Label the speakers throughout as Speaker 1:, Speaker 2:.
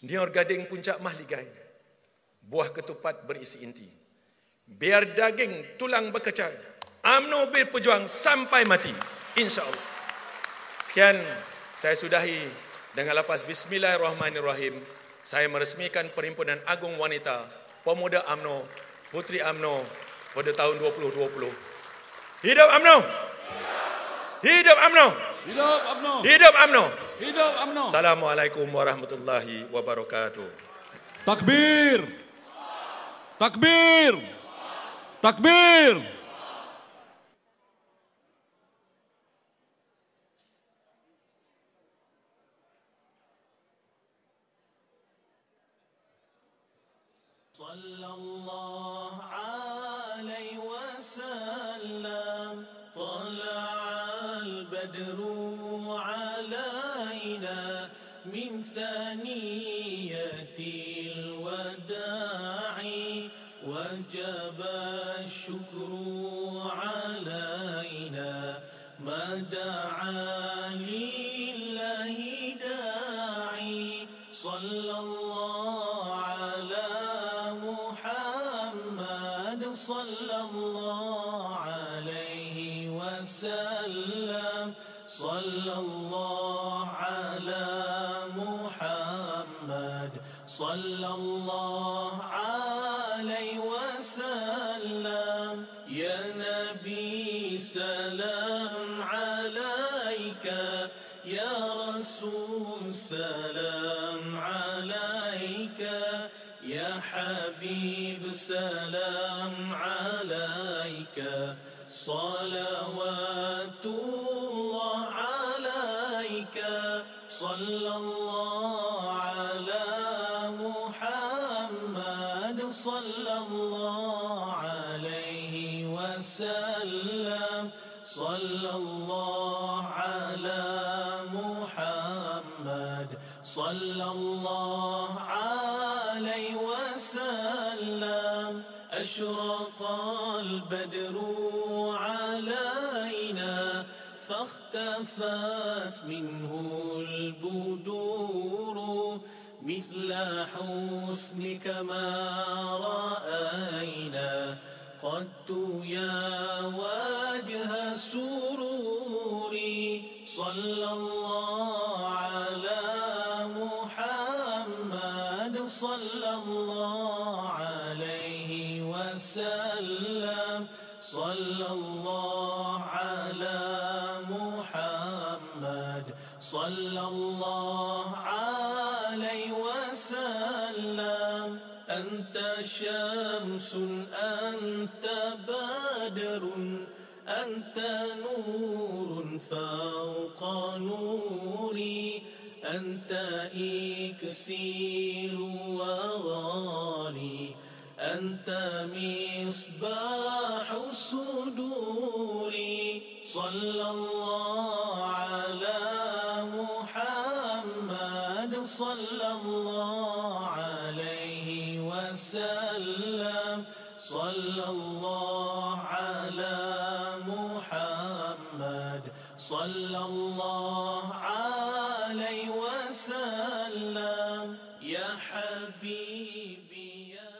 Speaker 1: Nior gading puncak mahligai, buah ketupat berisi inti. Biar daging tulang berkecai, UMNO berpejuang sampai mati, insya-Allah. Sekian, saya sudahi dengan lafaz Bismillahirrahmanirrahim. Saya meresmikan Perhimpunan Agung Wanita Pemuda UMNO, Puteri UMNO pada tahun 2020. Hidup UMNO! Hidup UMNO!
Speaker 2: Hidup UMNO!
Speaker 1: Hidup UMNO!
Speaker 2: Hidup UMNO!
Speaker 1: Assalamualaikum warahmatullahi wabarakatuh.
Speaker 2: Takbir! Takbir! Takbir!
Speaker 3: Sallallahu alaihi wasallam, tala'al badru alaina min thaniyatil wada'i, wajaba syukru alaina, ma da'a lillahi da'i. Sallallahu ala Muhammad, sallallahu alaihi wasallam, sallallahu ala Muhammad, sallallahu alaihi wasallam. Ya Nabi salam alaika, ya Rasul salam alaika, ya Habib salam alaika, salawatullah alaika. Sallallahu ala Muhammad, sallallahu alaihi wasallam, sallallahu ala Muhammad, sallallahu alaihi wasallam. Ashraqal badru alaina, فاختفت منه البدور مثل حسنك ما رأينا قد يا وجه السرور. صلى الله على محمد، صلى الله عليه وسلم، صلى الله على محمد، صلى الله عليه وسلم. أنت شمس، أنت بدر، أنت نور فوق نوري، أنت إكسير وغالي، أنت مصباح الصدور. صلى الله على محمد، صلى الله عليه وسلم، صلى الله على محمد، صلى الله عليه وسلم. يا حبيبي يا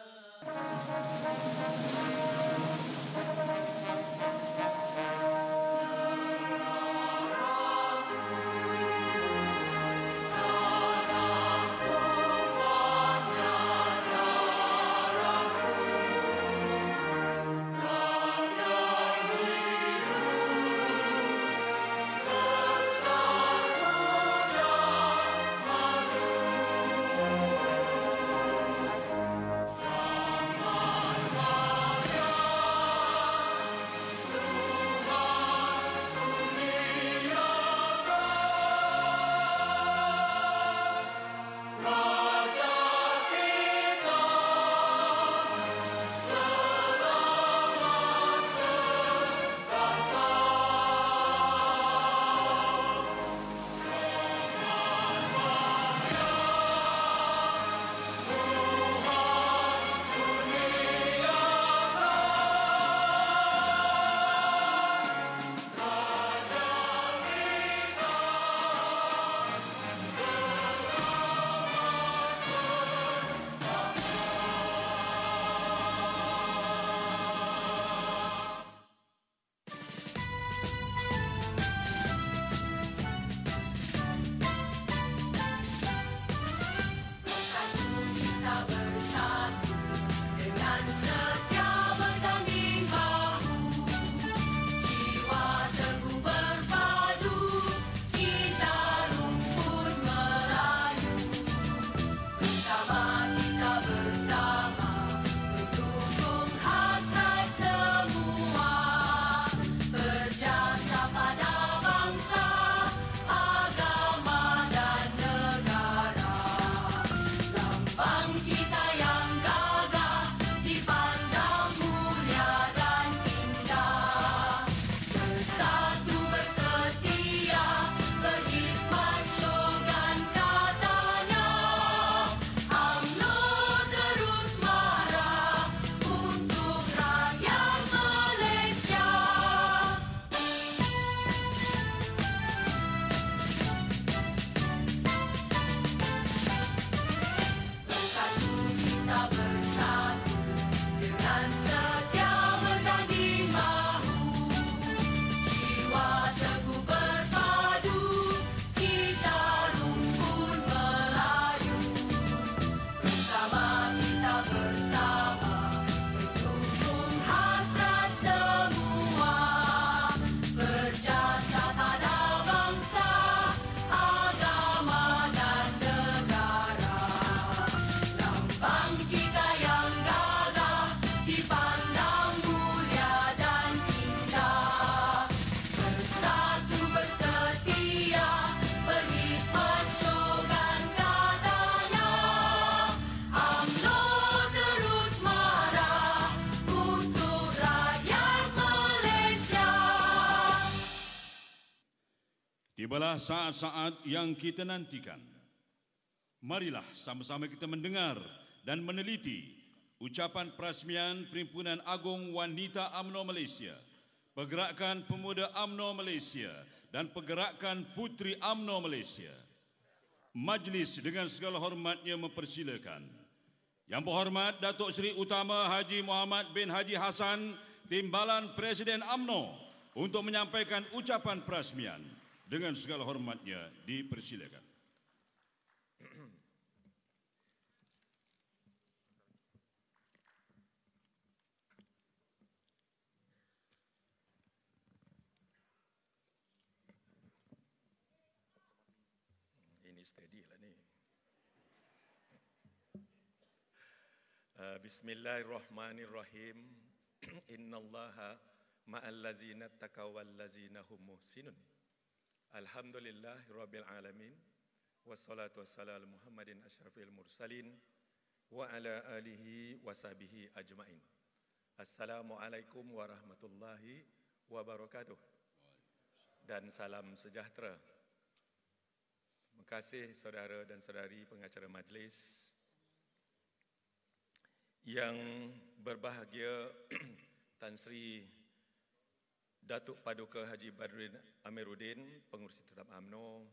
Speaker 2: Tibalah saat-saat yang kita nantikan. Marilah sama-sama kita mendengar dan meneliti ucapan perasmian Perhimpunan Agung Wanita UMNO Malaysia, Pergerakan Pemuda UMNO Malaysia dan Pergerakan Puteri UMNO Malaysia. Majlis dengan segala hormatnya mempersilakan Yang Berhormat Datuk Seri Utama Haji Muhammad bin Haji Hassan, Timbalan Presiden UMNO, untuk menyampaikan ucapan perasmian. Dengan segala hormatnya dipersilakan.
Speaker 1: Ini steady lah ni. Bismillahirrahmanirrahim. Innallaha ma'al ladzina taqaw wal ladzina hum muhsinun. Alhamdulillahirabbil alamin. Wassalatu wassalamu Muhammadin asyrafil mursalin wa ala alihi washabihi ajmain. Assalamualaikum warahmatullahi wabarakatuh. Dan salam sejahtera. Terima kasih saudara dan saudari pengacara majlis yang berbahagia, Tan Sri Datuk Paduka Haji Badruddin Amiruddin, Pengurusi Tetap UMNO,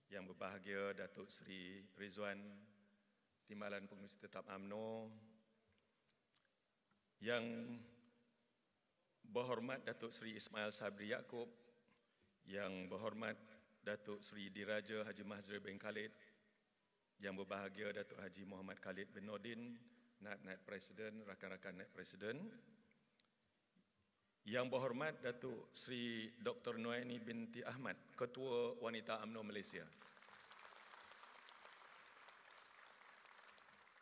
Speaker 1: yang berbahagia Datuk Seri Rizwan, Timbalan Pengurusi Tetap UMNO, yang berhormat Datuk Seri Ismail Sabri Yaakob, yang berhormat Datuk Seri Diraja Haji Mahzir bin Khalid, yang berbahagia Datuk Haji Muhammad Khalid bin Nordin, Naib Presiden, rakan-rakan Naib Presiden, yang berhormat Datuk Seri Dr. Noaini binti Ahmad, Ketua Wanita UMNO Malaysia.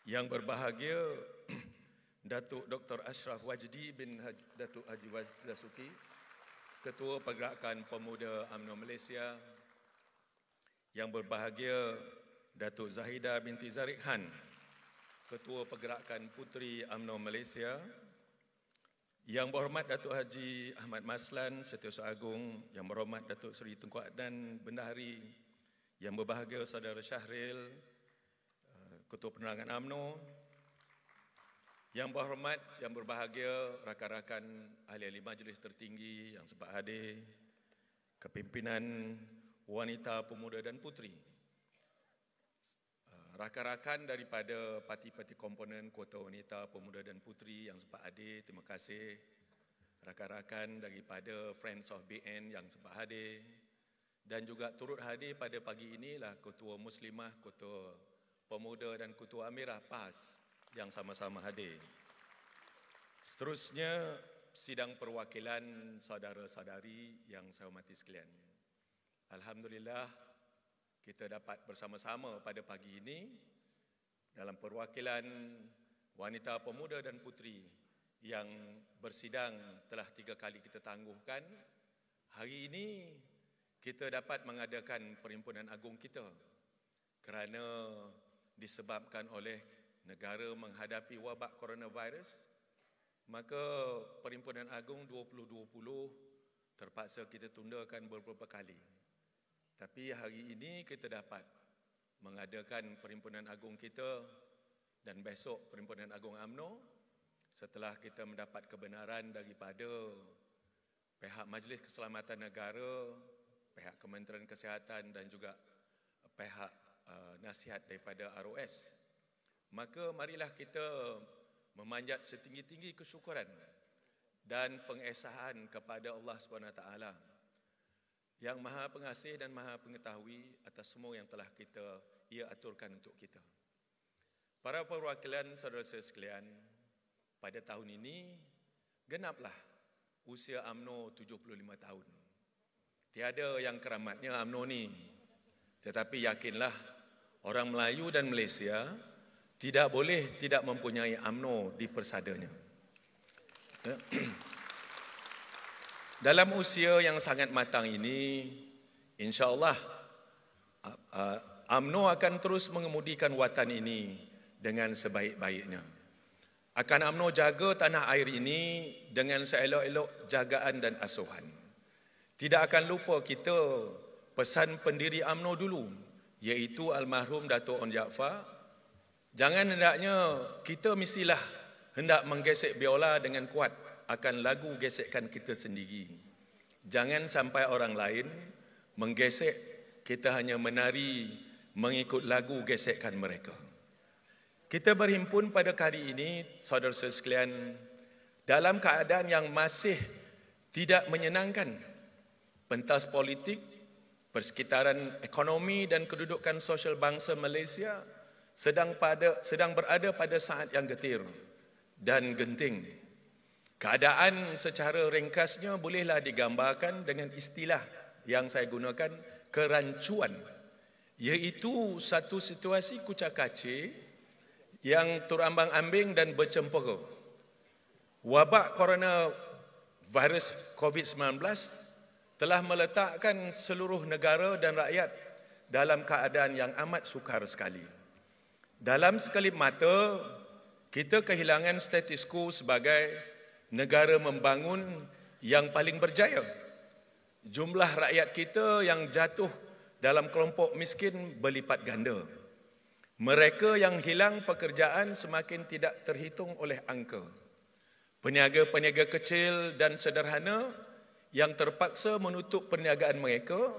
Speaker 1: Yang berbahagia Datuk Dr. Ashraf Wajdi bin Datuk Haji Wajdi Dasuki, Ketua Pergerakan Pemuda UMNO Malaysia. Yang berbahagia Datuk Zahida binti Zarik Han, Ketua Pergerakan Puteri UMNO Malaysia. Yang berhormat Datuk Haji Ahmad Maslan, Setiausaha Agung. Yang berhormat Datuk Seri Tunku Adnan Bendahari. Yang berbahagia Saudara Syahril, Ketua Penerangan UMNO. Yang berhormat, yang berbahagia rakan-rakan ahli-ahli majlis tertinggi yang sempat hadir, kepimpinan wanita, pemuda dan puteri, rakan-rakan daripada parti-parti komponen kuota wanita, pemuda dan puteri yang sempat hadir, terima kasih. Rakan-rakan daripada Friends of BN yang sempat hadir, dan juga turut hadir pada pagi inilah Ketua Muslimah, Ketua Pemuda dan Ketua Amirah PAS yang sama-sama hadir. Seterusnya, sidang perwakilan saudara-saudari yang saya hormati sekalian. Alhamdulillah, kita dapat bersama-sama pada pagi ini dalam perwakilan wanita, pemuda dan puteri yang bersidang telah 3 kali kita tangguhkan. Hari ini kita dapat mengadakan Perhimpunan Agung kita kerana disebabkan oleh negara menghadapi wabak coronavirus, maka Perhimpunan Agung 2020 terpaksa kita tundakan beberapa kali. Tapi hari ini kita dapat mengadakan Perhimpunan Agung kita dan besok Perhimpunan Agung UMNO setelah kita mendapat kebenaran daripada pihak Majlis Keselamatan Negara, pihak Kementerian Kesihatan dan juga pihak nasihat daripada ROS. Maka marilah kita memanjat setinggi-tinggi kesyukuran dan pengesahan kepada Allah SWT yang Maha Pengasih dan Maha Pengetahui atas semua yang telah Ia aturkan untuk kita. Para perwakilan saudara-saudara sekalian, pada tahun ini genaplah usia UMNO 75 tahun. Tiada yang keramatnya UMNO ni, tetapi yakinlah orang Melayu dan Malaysia tidak boleh tidak mempunyai UMNO di persadanya. Dalam usia yang sangat matang ini, insya-Allah UMNO akan terus mengemudikan watan ini dengan sebaik-baiknya. Akan UMNO jaga tanah air ini dengan seelok-elok jagaan dan asuhan. Tidak akan lupa kita pesan pendiri UMNO dulu, iaitu almarhum Dato' Onn Jaafar. Jangan hendaknya kita mestilah hendak menggesek biola dengan kuat akan lagu gesekan kita sendiri. Jangan sampai orang lain menggesek, kita hanya menari mengikut lagu gesekan mereka. Kita berhimpun pada kali ini, saudara-saudara sekalian, dalam keadaan yang masih tidak menyenangkan. Pentas politik, persekitaran ekonomi dan kedudukan sosial bangsa Malaysia sedang berada pada saat yang getir dan genting. Keadaan secara ringkasnya bolehlah digambarkan dengan istilah yang saya gunakan, kerancuan, iaitu satu situasi kucak-kacir yang terombang-ambing dan bercempera. Wabak coronavirus COVID-19 telah meletakkan seluruh negara dan rakyat dalam keadaan yang amat sukar sekali. Dalam sekelip mata, kita kehilangan status quo sebagai negara membangun yang paling berjaya. Jumlah rakyat kita yang jatuh dalam kelompok miskin berlipat ganda. Mereka yang hilang pekerjaan semakin tidak terhitung oleh angka. Peniaga-peniaga kecil dan sederhana yang terpaksa menutup perniagaan mereka,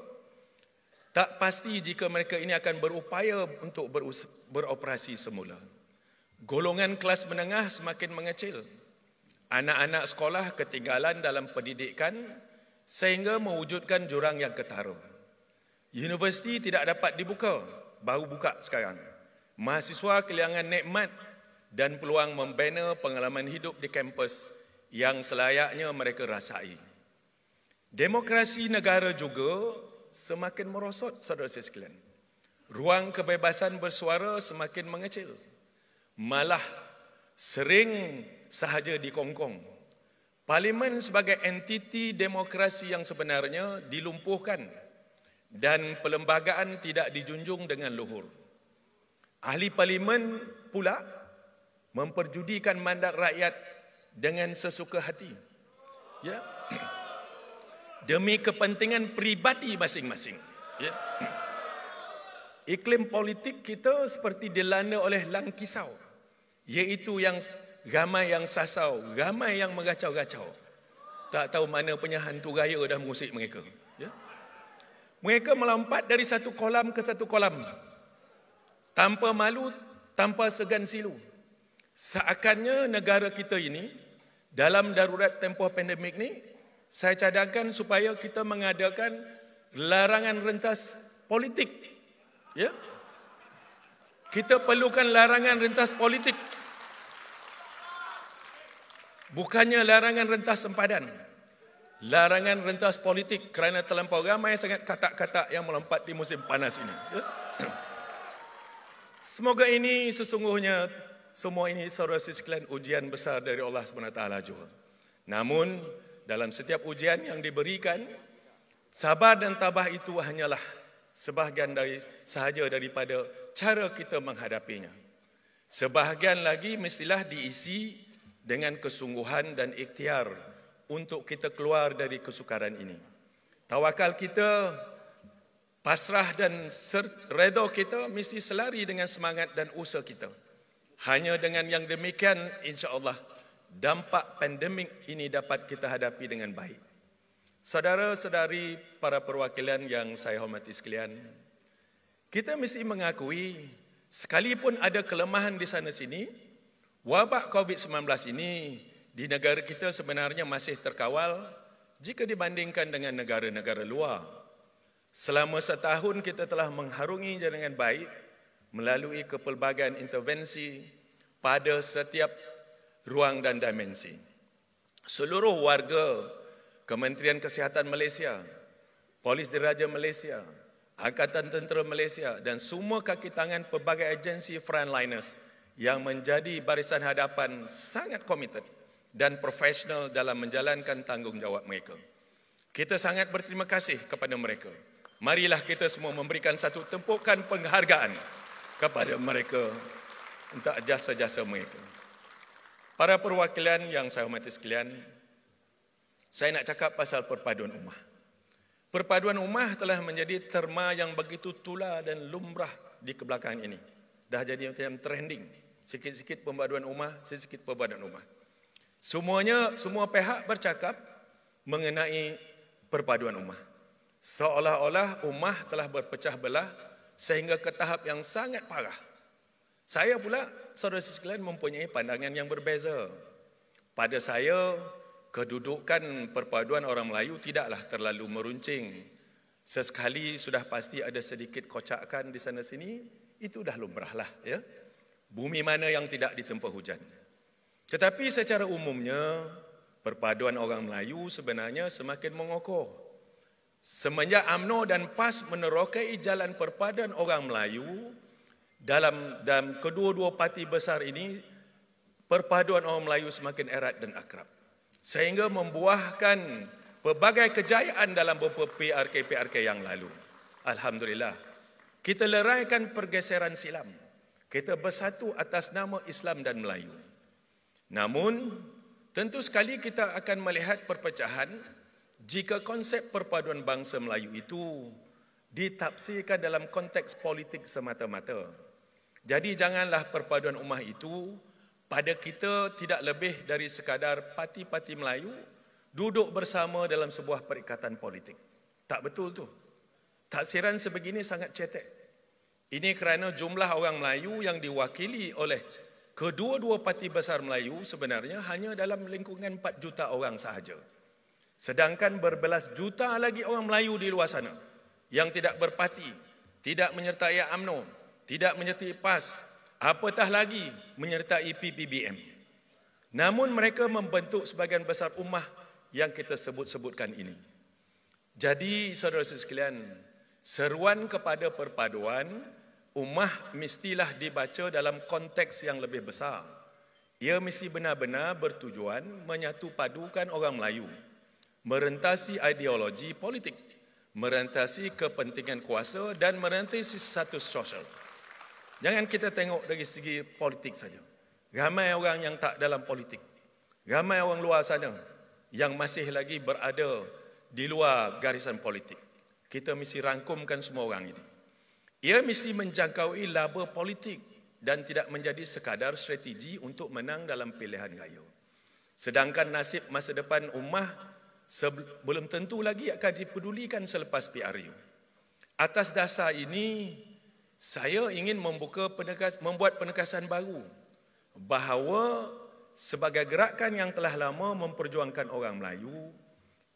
Speaker 1: tak pasti jika mereka ini akan berupaya untuk beroperasi semula. Golongan kelas menengah semakin mengecil. Anak-anak sekolah ketinggalan dalam pendidikan sehingga mewujudkan jurang yang ketara. Universiti tidak dapat dibuka, baru buka sekarang. Mahasiswa kehilangan nikmat dan peluang membina pengalaman hidup di kampus yang selayaknya mereka rasai. Demokrasi negara juga semakin merosot, saudara-saudara sekalian. Ruang kebebasan bersuara semakin mengecil. Malah sering sahaja dikongkong. Parlimen sebagai entiti demokrasi yang sebenarnya dilumpuhkan dan perlembagaan tidak dijunjung dengan luhur. Ahli parlimen pula memperjudikan mandat rakyat dengan sesuka hati. Ya. Demi kepentingan peribadi masing-masing. Ya. Iklim politik kita seperti dilanda oleh langkisau, iaitu yang ramai yang sasau, ramai yang mengacau-gacau. Tak tahu mana punya hantu raya dah mengusik mereka. Ya. Mereka melompat dari satu kolam ke satu kolam, tanpa malu, tanpa segan silu. Seakannya negara kita ini, dalam darurat tempoh pandemik ni, saya cadangkan supaya kita mengadakan larangan rentas politik. Ya, kita perlukan larangan rentas politik, bukannya larangan rentas sempadan. Larangan rentas politik kerana terlampau ramai sangat katak-katak yang melompat di musim panas ini. Ya. Semoga ini sesungguhnya semua ini saudara-saudara sekalian ujian besar dari Allah SWT juga. Namun dalam setiap ujian yang diberikan, sabar dan tabah itu hanyalah sebahagian sahaja daripada cara kita menghadapinya. Sebahagian lagi mestilah diisi dengan kesungguhan dan ikhtiar untuk kita keluar dari kesukaran ini. Tawakal kita, pasrah dan redha kita mesti selari dengan semangat dan usaha kita. Hanya dengan yang demikian, insya-Allah, dampak pandemik ini dapat kita hadapi dengan baik. Saudara-saudari para perwakilan yang saya hormati sekalian, kita mesti mengakui sekalipun ada kelemahan di sana-sini, wabak COVID-19 ini di negara kita sebenarnya masih terkawal jika dibandingkan dengan negara-negara luar. Selama setahun kita telah mengharunginya dengan baik melalui kepelbagaian intervensi pada setiap ruang dan dimensi. Seluruh warga Kementerian Kesihatan Malaysia, Polis Diraja Malaysia, Angkatan Tentera Malaysia dan semua kaki tangan pelbagai agensi frontliners yang menjadi barisan hadapan sangat komited dan profesional dalam menjalankan tanggungjawab mereka. Kita sangat berterima kasih kepada mereka. Marilah kita semua memberikan satu tempukan penghargaan kepada mereka untuk jasa-jasa mereka. Para perwakilan yang saya hormati sekalian, saya nak cakap pasal perpaduan ummah. Perpaduan ummah telah menjadi terma yang begitu tular dan lumrah di kebelakangan ini. Dah jadi macam trending. Sikit-sikit perpaduan ummah, sikit-sikit perpaduan ummah. Semua pihak bercakap mengenai perpaduan ummah. Seolah-olah ummah telah berpecah belah sehingga ke tahap yang sangat parah. Saya pula, saudara sekalian, mempunyai pandangan yang berbeza. Pada saya, kedudukan perpaduan orang Melayu tidaklah terlalu meruncing. Sesekali sudah pasti ada sedikit kocakan di sana sini, itu dah lumrahlah, ya. Bumi mana yang tidak ditempa hujan. Tetapi secara umumnya, perpaduan orang Melayu sebenarnya semakin mengokoh. Semenjak UMNO dan PAS menerokai jalan perpaduan orang Melayu, dalam kedua-dua parti besar ini, perpaduan orang Melayu semakin erat dan akrab. Sehingga membuahkan pelbagai kejayaan dalam beberapa PRK yang lalu. Alhamdulillah. Kita leraikan pergeseran silam. Kita bersatu atas nama Islam dan Melayu. Namun, tentu sekali kita akan melihat perpecahan jika konsep perpaduan bangsa Melayu itu ditafsirkan dalam konteks politik semata-mata. Jadi janganlah perpaduan ummah itu pada kita tidak lebih dari sekadar parti-parti Melayu duduk bersama dalam sebuah perikatan politik. Tak betul tu. Tafsiran sebegini sangat cetek. Ini kerana jumlah orang Melayu yang diwakili oleh kedua-dua parti besar Melayu sebenarnya hanya dalam lingkungan 4 juta orang sahaja. Sedangkan berbelas juta lagi orang Melayu di luar sana yang tidak berparti, tidak menyertai UMNO, tidak menyertai PAS, apatah lagi menyertai PPBM. Namun mereka membentuk sebahagian besar ummah yang kita sebut-sebutkan ini. Jadi saudara sekalian, seruan kepada perpaduan ummah mestilah dibaca dalam konteks yang lebih besar. Ia mesti benar-benar bertujuan menyatu padukan orang Melayu, merentasi ideologi politik, merentasi kepentingan kuasa dan merentasi status sosial. Jangan kita tengok dari segi politik saja. Ramai orang yang tak dalam politik. Ramai orang luar sana yang masih lagi berada di luar garisan politik. Kita mesti rangkumkan semua orang ini. Ia mesti menjangkaui laba politik dan tidak menjadi sekadar strategi untuk menang dalam pilihan raya. Sedangkan nasib masa depan ummah belum tentu lagi akan dipedulikan selepas PRU. Atas dasar ini, saya ingin membuat penekasan baru bahawa sebagai gerakan yang telah lama memperjuangkan orang Melayu,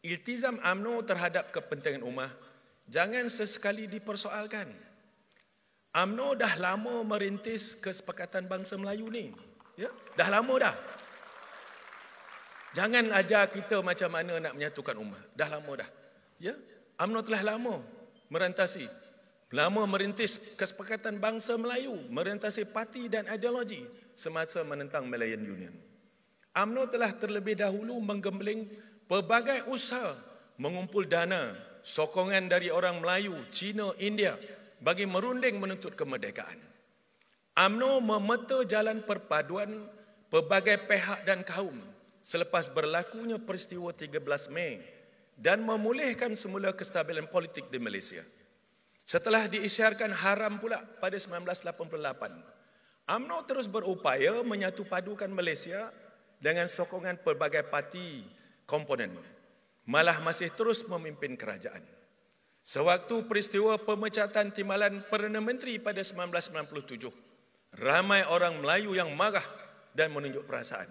Speaker 1: iltizam UMNO terhadap kepentingan ummah jangan sesekali dipersoalkan. UMNO dah lama merintis kesepakatan bangsa Melayu ni. Ya? Dah lama dah. Jangan ajar kita macam mana nak menyatukan ummah. Dah lama dah. Ya? UMNO telah lama merantasi. Lama merintis kesepakatan bangsa Melayu, merentasi parti dan ideologi semasa menentang Malayan Union. UMNO telah terlebih dahulu menggembling pelbagai usaha mengumpul dana, sokongan dari orang Melayu, Cina, India bagi merunding menuntut kemerdekaan. UMNO memeta jalan perpaduan pelbagai pihak dan kaum selepas berlakunya peristiwa 13 Mei dan memulihkan semula kestabilan politik di Malaysia. Setelah diisyarkan haram pula pada 1988, UMNO terus berupaya menyatu padukan Malaysia dengan sokongan pelbagai parti komponen. Malah masih terus memimpin kerajaan. Sewaktu peristiwa pemecatan timbalan Perdana Menteri pada 1997, ramai orang Melayu yang marah dan menunjuk perasaan.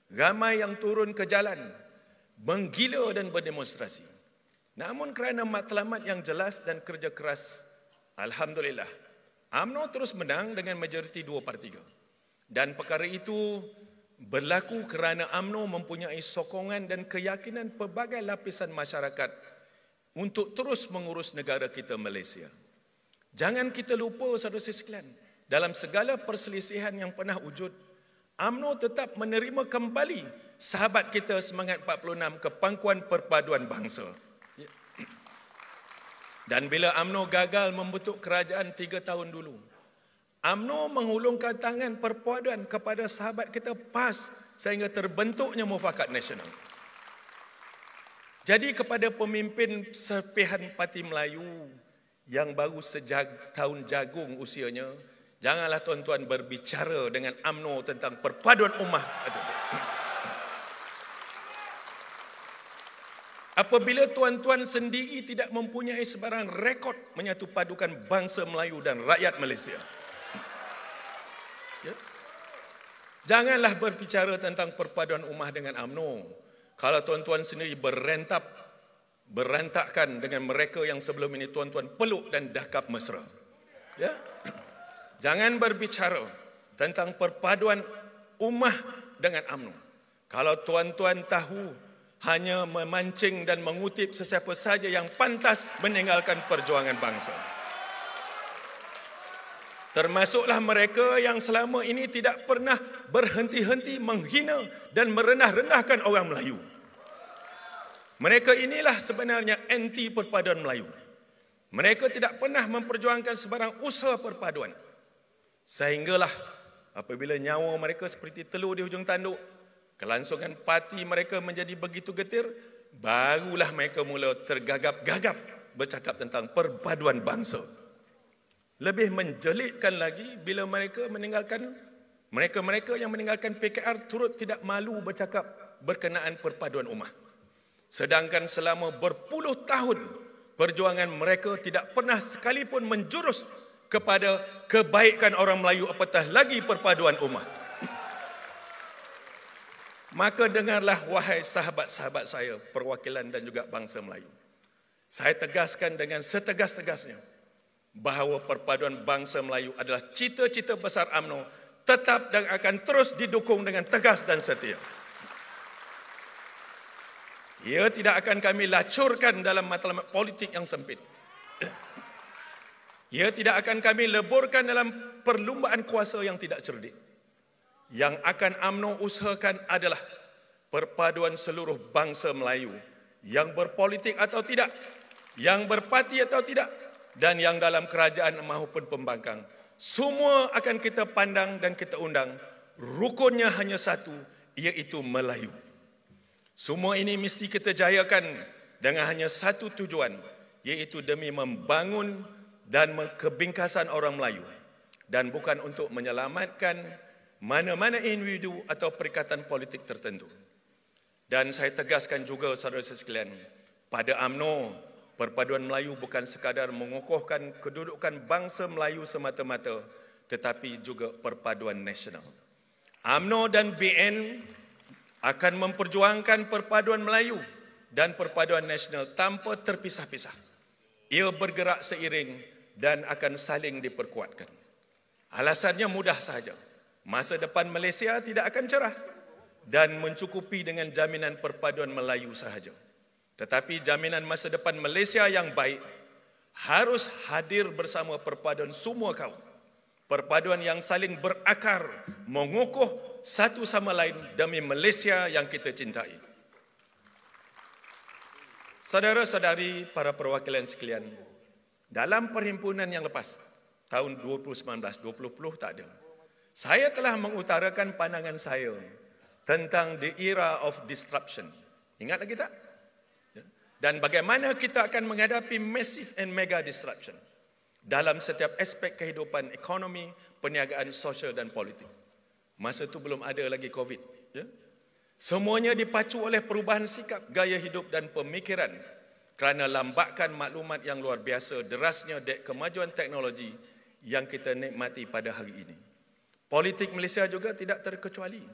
Speaker 1: Ramai yang turun ke jalan, menggila dan berdemonstrasi. Namun kerana matlamat yang jelas dan kerja keras, alhamdulillah, UMNO terus menang dengan majoriti 2/3. Dan perkara itu berlaku kerana UMNO mempunyai sokongan dan keyakinan pelbagai lapisan masyarakat untuk terus mengurus negara kita Malaysia. Jangan kita lupa saudara sekalian, dalam segala perselisihan yang pernah wujud, UMNO tetap menerima kembali sahabat kita Semangat 46 ke pangkuan perpaduan bangsa. Dan bila UMNO gagal membentuk kerajaan 3 tahun dulu, UMNO menghulungkan tangan perpaduan kepada sahabat kita PAS sehingga terbentuknya Mufakat Nasional. Jadi kepada pemimpin serpihan Parti Melayu yang baru tahun jagung usianya, janganlah tuan-tuan berbicara dengan UMNO tentang perpaduan ummah. Apabila tuan-tuan sendiri tidak mempunyai sebarang rekod menyatu padukan bangsa Melayu dan rakyat Malaysia. Ya? Janganlah berbicara tentang perpaduan ummah dengan UMNO. Kalau tuan-tuan sendiri berantakan dengan mereka yang sebelum ini tuan-tuan peluk dan dakap mesra. Ya? Jangan berbicara tentang perpaduan ummah dengan UMNO. Kalau tuan-tuan tahu hanya memancing dan mengutip sesiapa saja yang pantas meninggalkan perjuangan bangsa. Termasuklah mereka yang selama ini tidak pernah berhenti-henti menghina dan merendah-rendahkan orang Melayu. Mereka inilah sebenarnya anti perpaduan Melayu. Mereka tidak pernah memperjuangkan sebarang usaha perpaduan. Sehinggalah apabila nyawa mereka seperti telur di hujung tanduk, kelangsungan parti mereka menjadi begitu getir, barulah mereka mula tergagap-gagap bercakap tentang perpaduan bangsa. Lebih menjelitkan lagi bila mereka yang meninggalkan PKR turut tidak malu bercakap berkenaan perpaduan ummah. Sedangkan selama berpuluh tahun perjuangan mereka tidak pernah sekalipun menjurus kepada kebaikan orang Melayu, apatah lagi perpaduan ummah. Maka dengarlah wahai sahabat-sahabat saya, perwakilan dan juga bangsa Melayu. Saya tegaskan dengan setegas-tegasnya bahawa perpaduan bangsa Melayu adalah cita-cita besar UMNO, tetap dan akan terus didukung dengan tegas dan setia. Ia tidak akan kami lacurkan dalam matlamat politik yang sempit. Ia tidak akan kami leburkan dalam perlumbaan kuasa yang tidak cerdik. Yang akan UMNO usahakan adalah perpaduan seluruh bangsa Melayu yang berpolitik atau tidak, yang berparti atau tidak, dan yang dalam kerajaan maupun pembangkang. Semua akan kita pandang dan kita undang. Rukunnya hanya satu, iaitu Melayu. Semua ini mesti kita jayakan dengan hanya satu tujuan, iaitu demi membangun dan kebingkasan orang Melayu, dan bukan untuk menyelamatkan mana-mana individu atau perikatan politik tertentu. Dan saya tegaskan juga saudara-saudara sekalian, pada UMNO, perpaduan Melayu bukan sekadar mengukuhkan kedudukan bangsa Melayu semata-mata, tetapi juga perpaduan nasional. UMNO dan BN akan memperjuangkan perpaduan Melayu dan perpaduan nasional tanpa terpisah-pisah. Ia bergerak seiring dan akan saling diperkuatkan. Alasannya mudah sahaja. Masa depan Malaysia tidak akan cerah dan mencukupi dengan jaminan perpaduan Melayu sahaja. Tetapi jaminan masa depan Malaysia yang baik harus hadir bersama perpaduan semua kaum. Perpaduan yang saling berakar, mengukuh satu sama lain demi Malaysia yang kita cintai. Saudara-saudari, para perwakilan sekalian, dalam perhimpunan yang lepas, tahun 2019, 2020 tak ada, saya telah mengutarakan pandangan saya tentang the era of disruption. Ingat lagi tak? Dan bagaimana kita akan menghadapi massive and mega disruption dalam setiap aspek kehidupan ekonomi, perniagaan, sosial dan politik. Masa itu belum ada lagi COVID. Ya? Semuanya dipacu oleh perubahan sikap, gaya hidup dan pemikiran kerana lambakan maklumat yang luar biasa, derasnya kemajuan teknologi yang kita nikmati pada hari ini. Politik Malaysia juga tidak terkecuali.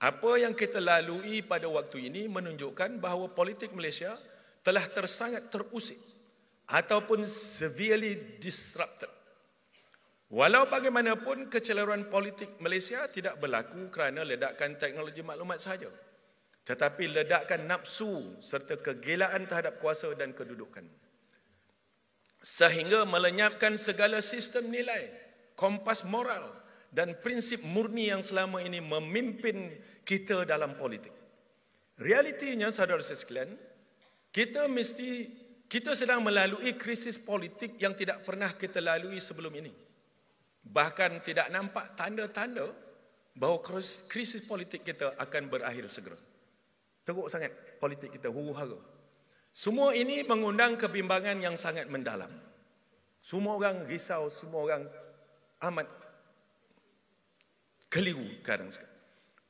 Speaker 1: Apa yang kita lalui pada waktu ini menunjukkan bahawa politik Malaysia telah sangat terusik ataupun severely disrupted. Walau bagaimanapun, keceleruan politik Malaysia tidak berlaku kerana ledakan teknologi maklumat sahaja, tetapi ledakan nafsu serta kegilaan terhadap kuasa dan kedudukan, sehingga melenyapkan segala sistem nilai, kompas moral dan prinsip murni yang selama ini memimpin kita dalam politik. Realitinya, saudara-saudara sekalian, kita sedang melalui krisis politik yang tidak pernah kita lalui sebelum ini. Bahkan tidak nampak tanda-tanda bahawa krisis politik kita akan berakhir segera. Teruk sangat politik kita huru-hara. Semua ini mengundang kebimbangan yang sangat mendalam. Semua orang risau, semua orang amat keliru sekarang.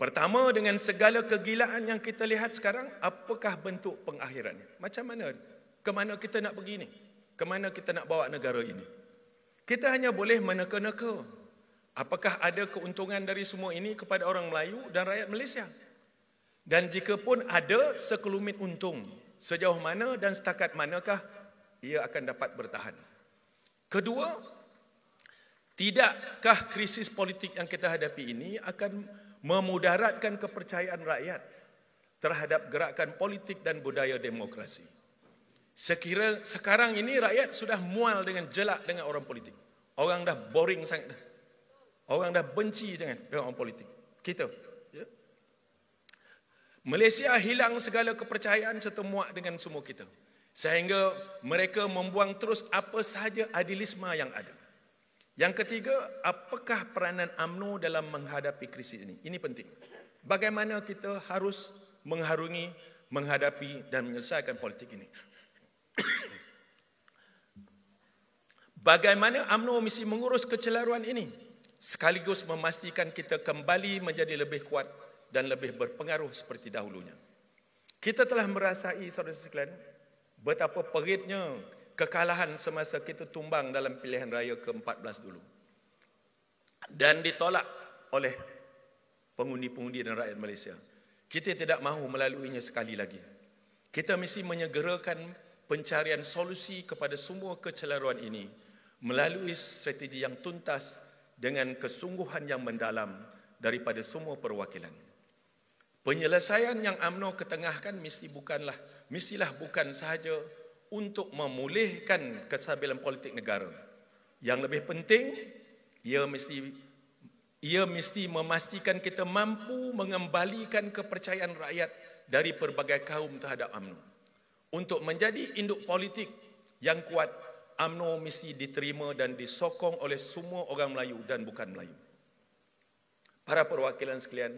Speaker 1: Pertama, dengan segala kegilaan yang kita lihat sekarang, apakah bentuk pengakhirannya? Macam mana? Kemana kita nak pergi ni? Kemana kita nak bawa negara ini? Kita hanya boleh meneka-neka. Apakah ada keuntungan dari semua ini kepada orang Melayu dan rakyat Malaysia? Dan jika pun ada sekelumit untung, sejauh mana dan setakat manakah ia akan dapat bertahan? Kedua, tidakkah krisis politik yang kita hadapi ini akan memudaratkan kepercayaan rakyat terhadap gerakan politik dan budaya demokrasi? Sekira sekarang ini rakyat sudah mual dengan jelak dengan orang politik. Orang dah boring sangat dah. Orang dah benci dengan orang politik. Kita. Ya? Malaysia hilang segala kepercayaan serta muak dengan semua kita. Sehingga mereka membuang terus apa sahaja adilisme yang ada. Yang ketiga, apakah peranan UMNO dalam menghadapi krisis ini? Ini penting. Bagaimana kita harus mengharungi, menghadapi dan menyelesaikan politik ini? Bagaimana UMNO mesti mengurus kecelaruan ini? Sekaligus memastikan kita kembali menjadi lebih kuat dan lebih berpengaruh seperti dahulunya. Kita telah merasai, saudara sekalian, betapa peritnya kekalahan semasa kita tumbang dalam pilihan raya ke-14 dulu. Dan ditolak oleh pengundi-pengundi dan rakyat Malaysia. Kita tidak mahu melaluinya sekali lagi. Kita mesti menyegerakan pencarian solusi kepada semua kecelaruan ini melalui strategi yang tuntas dengan kesungguhan yang mendalam daripada semua perwakilan. Penyelesaian yang UMNO ketengahkan mestilah bukan sahaja untuk memulihkan kestabilan politik negara. Yang lebih penting, ia mesti memastikan kita mampu mengembalikan kepercayaan rakyat dari pelbagai kaum terhadap UMNO. Untuk menjadi induk politik yang kuat, UMNO mesti diterima dan disokong oleh semua orang Melayu dan bukan Melayu. Para perwakilan sekalian,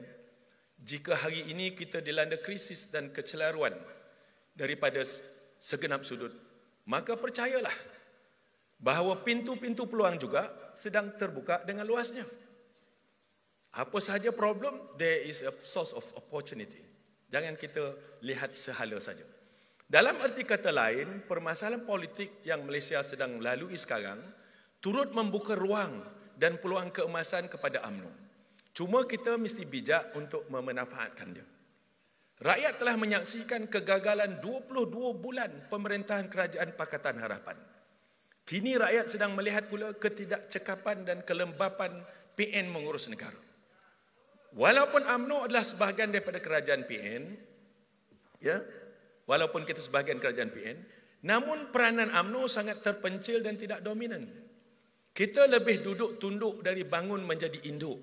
Speaker 1: jika hari ini kita dilanda krisis dan kecelaruan daripada segenap sudut, maka percayalah bahawa pintu-pintu peluang juga sedang terbuka dengan luasnya. Apa sahaja problem, there is a source of opportunity. Jangan kita lihat sehala saja. Dalam arti kata lain, permasalahan politik yang Malaysia sedang lalui sekarang turut membuka ruang dan peluang keemasan kepada UMNO. Cuma kita mesti bijak untuk memanfaatkan dia. Rakyat telah menyaksikan kegagalan 22 bulan pemerintahan Kerajaan Pakatan Harapan. Kini rakyat sedang melihat pula ketidakcekapan dan kelembapan PN mengurus negara. Walaupun UMNO adalah sebahagian daripada kerajaan PN, ya, walaupun kita sebahagian kerajaan PN, namun peranan UMNO sangat terpencil dan tidak dominan. Kita lebih duduk tunduk dari bangun menjadi induk.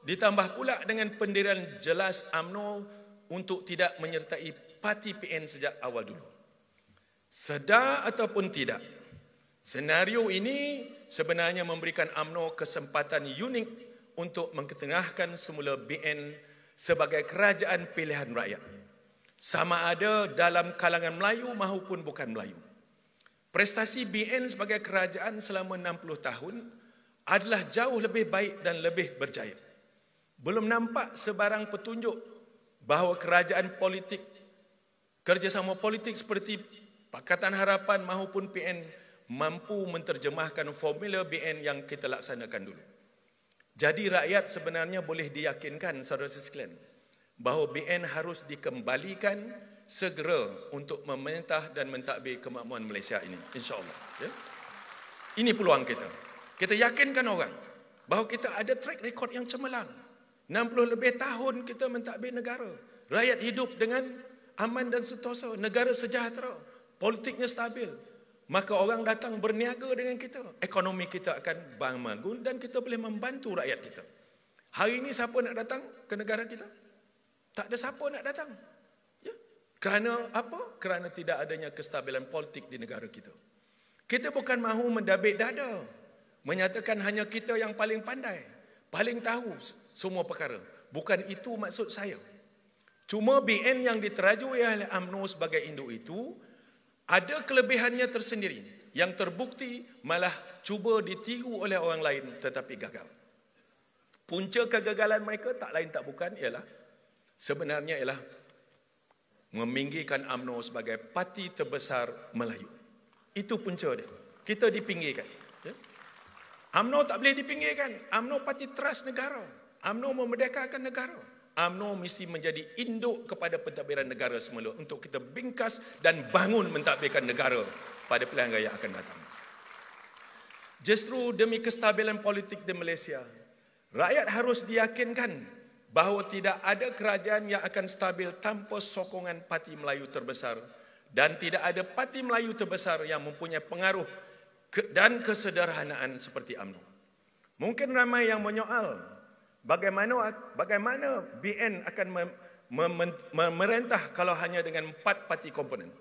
Speaker 1: Ditambah pula dengan pendirian jelas UMNO untuk tidak menyertai parti PN sejak awal dulu. Sedar ataupun tidak, senario ini sebenarnya memberikan UMNO kesempatan unik untuk mengetengahkan semula BN sebagai kerajaan pilihan rakyat. Sama ada dalam kalangan Melayu maupun bukan Melayu. Prestasi BN sebagai kerajaan selama 60 tahun adalah jauh lebih baik dan lebih berjaya. Belum nampak sebarang petunjuk bahawa kerajaan politik, kerjasama politik seperti Pakatan Harapan maupun PN mampu menterjemahkan formula BN yang kita laksanakan dulu. Jadi rakyat sebenarnya boleh diyakinkan, saudara sekalian, bahawa BN harus dikembalikan segera untuk memerintah dan mentadbir kemakmuran Malaysia ini, insya-Allah. Ya? Ini peluang kita. Kita yakinkan orang bahawa kita ada track record yang cemerlang. 60 lebih tahun kita mentadbir negara. Rakyat hidup dengan aman dan sentosa, negara sejahtera, politiknya stabil. Maka orang datang berniaga dengan kita. Ekonomi kita akan bangun dan kita boleh membantu rakyat kita. Hari ini siapa nak datang ke negara kita? Tak ada siapa nak datang. Ya? Kerana apa? Kerana tidak adanya kestabilan politik di negara kita. Kita bukan mahu mendabik dada, menyatakan hanya kita yang paling pandai, paling tahu semua perkara. Bukan itu maksud saya. Cuma BN yang diterajui oleh UMNO sebagai induk itu ada kelebihannya tersendiri yang terbukti malah cuba ditiru oleh orang lain tetapi gagal. Punca kegagalan mereka tak lain tak bukan ialah sebenarnya ialah meminggirkan UMNO sebagai parti terbesar Melayu. Itu punca dia. Kita dipinggirkan. Ya? UMNO tak boleh dipinggirkan. UMNO parti teras negara. UMNO memerdekakan negara. UMNO mesti menjadi induk kepada pentadbiran negara semula untuk kita bingkas dan bangun mentadbirkan negara pada pilihan raya akan datang. Justru demi kestabilan politik di Malaysia, rakyat harus diyakinkan bahawa tidak ada kerajaan yang akan stabil tanpa sokongan parti Melayu terbesar dan tidak ada parti Melayu terbesar yang mempunyai pengaruh dan kesederhanaan seperti UMNO. Mungkin ramai yang menyoal bagaimana BN akan memerintah kalau hanya dengan 4 parti komponen.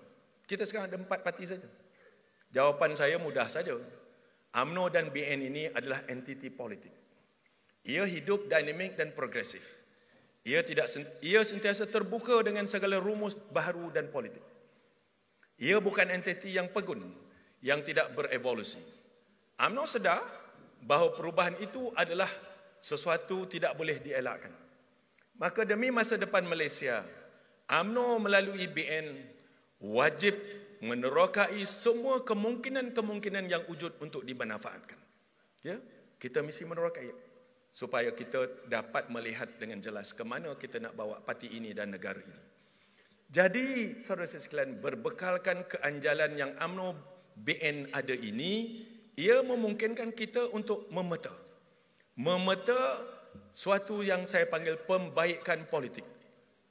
Speaker 1: Kita sekarang ada 4 parti saja. Jawapan saya mudah saja. UMNO dan BN ini adalah entiti politik. Ia hidup dinamik dan progresif. Ia sentiasa terbuka dengan segala rumus baharu dan politik. Ia bukan entiti yang pegun, yang tidak berevolusi. UMNO sedar bahawa perubahan itu adalah sesuatu tidak boleh dielakkan. Maka demi masa depan Malaysia, UMNO melalui BN wajib menerokai semua kemungkinan-kemungkinan yang wujud untuk dimanfaatkan. Ya, kita mesti menerokai supaya kita dapat melihat dengan jelas ke mana kita nak bawa parti ini dan negara ini. Jadi, saudara sekalian, berbekalkan keanjalan yang UMNO BN ada ini, ia memungkinkan kita untuk memeta suatu yang saya panggil pembaikan politik,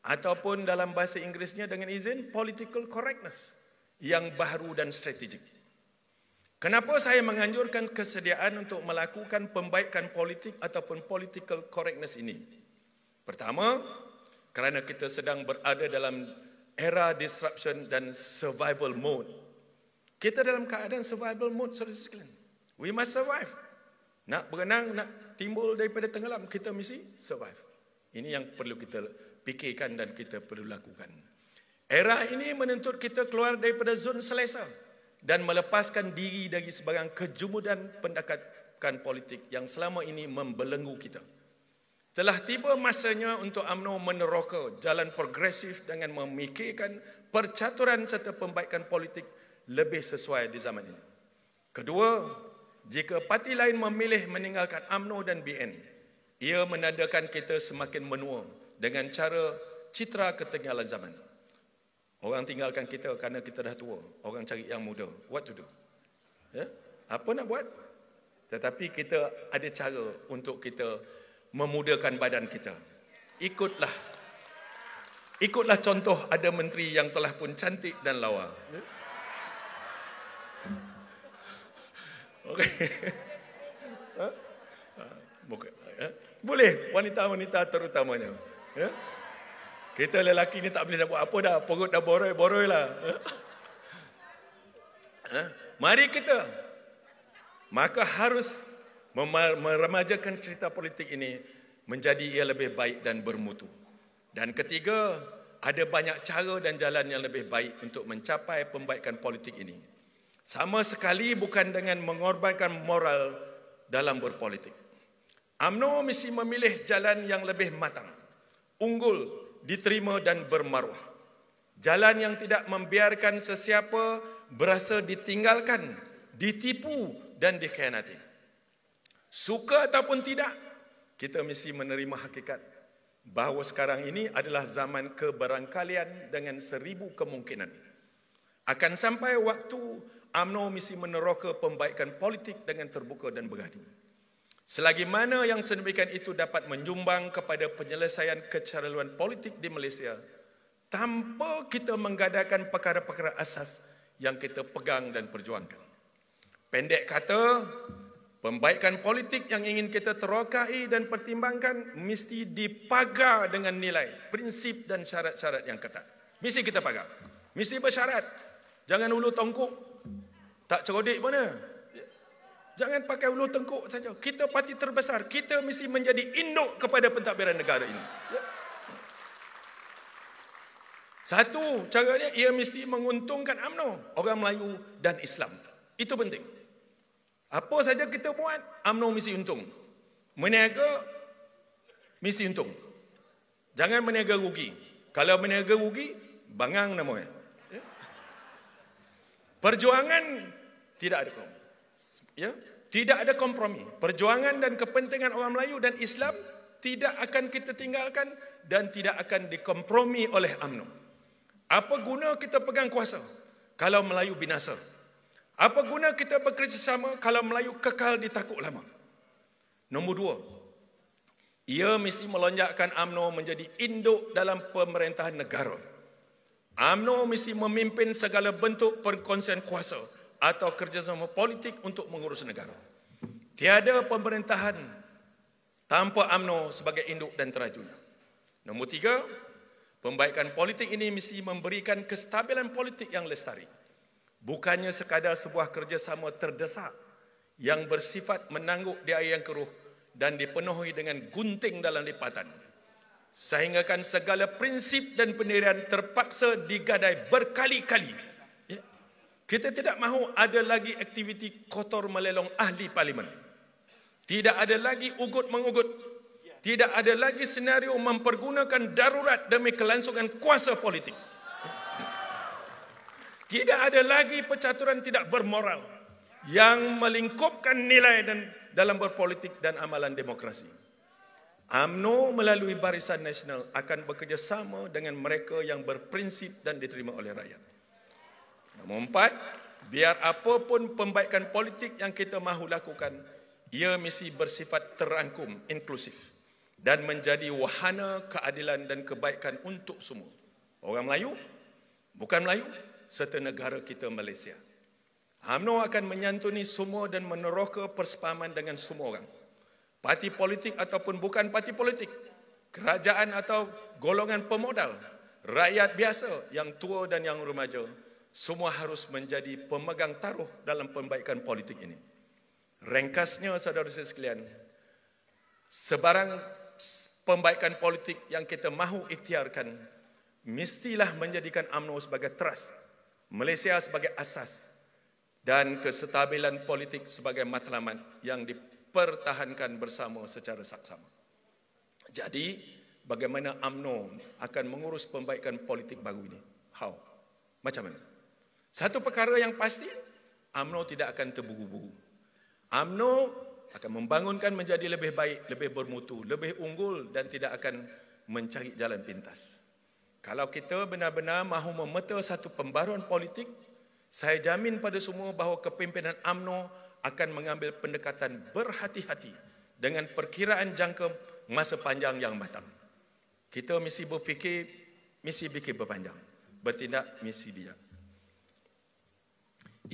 Speaker 1: ataupun dalam bahasa Inggerisnya dengan izin political correctness yang baharu dan strategik. Kenapa saya menganjurkan kesediaan untuk melakukan pembaikan politik ataupun political correctness ini? Pertama, kerana kita sedang berada dalam era disruption dan survival mode. Kita dalam keadaan survival mode, saudara sekalian. We must survive. Nak berenang, nak timbul daripada tenggelam, kita mesti survive. Ini yang perlu kita fikirkan dan kita perlu lakukan. Era ini menuntut kita keluar daripada zon selesa dan melepaskan diri dari sebarang kejumudan pendekatan politik yang selama ini membelenggu kita. Telah tiba masanya untuk UMNO meneroka jalan progresif dengan memikirkan percaturan serta pembaikan politik lebih sesuai di zaman ini. Kedua, jika parti lain memilih meninggalkan UMNO dan BN, ia menandakan kita semakin menua dengan cara citra ketinggalan zaman. Orang tinggalkan kita kerana kita dah tua. Orang cari yang muda. What to do? Ya? Apa nak buat? Tetapi kita ada cara untuk kita memudahkan badan kita. Ikutlah contoh ada menteri yang telah pun cantik dan lawa. Ya? Okey. Boleh wanita-wanita terutamanya. Ya? Kita lelaki ni tak boleh nak buat apa dah. Perut dah boroi-boroi lah. Mari kita. Maka harus meremajakan cerita politik ini menjadi ia lebih baik dan bermutu. Dan ketiga, ada banyak cara dan jalan yang lebih baik untuk mencapai pembaikan politik ini. Sama sekali bukan dengan mengorbankan moral dalam berpolitik. UMNO mesti memilih jalan yang lebih matang, unggul, diterima dan bermaruah. Jalan yang tidak membiarkan sesiapa berasa ditinggalkan, ditipu dan dikhianati. Suka ataupun tidak, kita mesti menerima hakikat bahawa sekarang ini adalah zaman kebarangkalian dengan 1000 kemungkinan. Akan sampai waktu UMNO mesti meneroka pembaikan politik dengan terbuka dan berani. Selagi mana yang sedemikian itu dapat menyumbang kepada penyelesaian kecaraluan politik di Malaysia tanpa kita menggadaikan perkara-perkara asas yang kita pegang dan perjuangkan. Pendek kata, pembaikan politik yang ingin kita terokai dan pertimbangkan mesti dipagar dengan nilai, prinsip dan syarat-syarat yang ketat. Mesti kita pagar. Mesti bersyarat. Jangan ulu tongkuk. Tak cerodik mana. Jangan pakai ulu tengkuk saja. Kita parti terbesar. Kita mesti menjadi induk kepada pentadbiran negara ini. Satu, caranya ia mesti menguntungkan UMNO, orang Melayu dan Islam. Itu penting. Apa saja kita buat, UMNO mesti untung. Meniaga, mesti untung. Jangan meniaga rugi. Kalau meniaga rugi, bangang namanya. Ya? Perjuangan tidak ada kompromi. Ya? Tidak ada kompromi. Perjuangan dan kepentingan orang Melayu dan Islam tidak akan kita tinggalkan dan tidak akan dikompromi oleh UMNO. Apa guna kita pegang kuasa kalau Melayu binasa? Apa guna kita bekerjasama kalau Melayu kekal di takuk lama? Nombor dua, ia mesti melonjakkan UMNO menjadi induk dalam pemerintahan negara. UMNO mesti memimpin segala bentuk perkongsian kuasa atau kerjasama politik untuk mengurus negara. Tiada pemerintahan tanpa UMNO sebagai induk dan terajunya. Nombor tiga, pembaikan politik ini mesti memberikan kestabilan politik yang lestari. Bukannya sekadar sebuah kerjasama terdesak yang bersifat menangguk di air yang keruh dan dipenuhi dengan gunting dalam lipatan. Sehinggakan segala prinsip dan pendirian terpaksa digadai berkali-kali. Ya. Kita tidak mahu ada lagi aktiviti kotor melelong ahli parlimen. Tidak ada lagi ugut-mengugut. Tidak ada lagi senario mempergunakan darurat demi kelangsungan kuasa politik. Tidak ada lagi percaturan tidak bermoral yang melingkupkan nilai dan dalam berpolitik dan amalan demokrasi. UMNO melalui Barisan Nasional akan bekerjasama dengan mereka yang berprinsip dan diterima oleh rakyat. Nombor empat, biar apapun pembaikan politik yang kita mahu lakukan, ia mesti bersifat terangkum, inklusif dan menjadi wahana keadilan dan kebaikan untuk semua. Orang Melayu, bukan Melayu, serta negara kita Malaysia. UMNO akan menyantuni semua dan meneroka persepahaman dengan semua orang. Parti politik ataupun bukan parti politik, kerajaan atau golongan pemodal, rakyat biasa yang tua dan yang remaja, semua harus menjadi pemegang taruh dalam pembaikan politik ini. Ringkasnya, saudara-saudara sekalian, sebarang pembaikan politik yang kita mahu ikhtiarkan mestilah menjadikan UMNO sebagai teras, Malaysia sebagai asas dan kestabilan politik sebagai matlamat yang dipertahankan bersama secara saksama. Jadi, bagaimana UMNO akan mengurus pembaikan politik baru ini? How? Macam mana? Satu perkara yang pasti, UMNO tidak akan terburu-buru. UMNO akan membangunkan menjadi lebih baik, lebih bermutu, lebih unggul dan tidak akan mencari jalan pintas. Kalau kita benar-benar mahu memeta satu pembaruan politik, saya jamin pada semua bahawa kepimpinan UMNO akan mengambil pendekatan berhati-hati dengan perkiraan jangka masa panjang yang matang. Kita mesti berfikir, mesti fikir berpanjang, bertindak mesti bijak.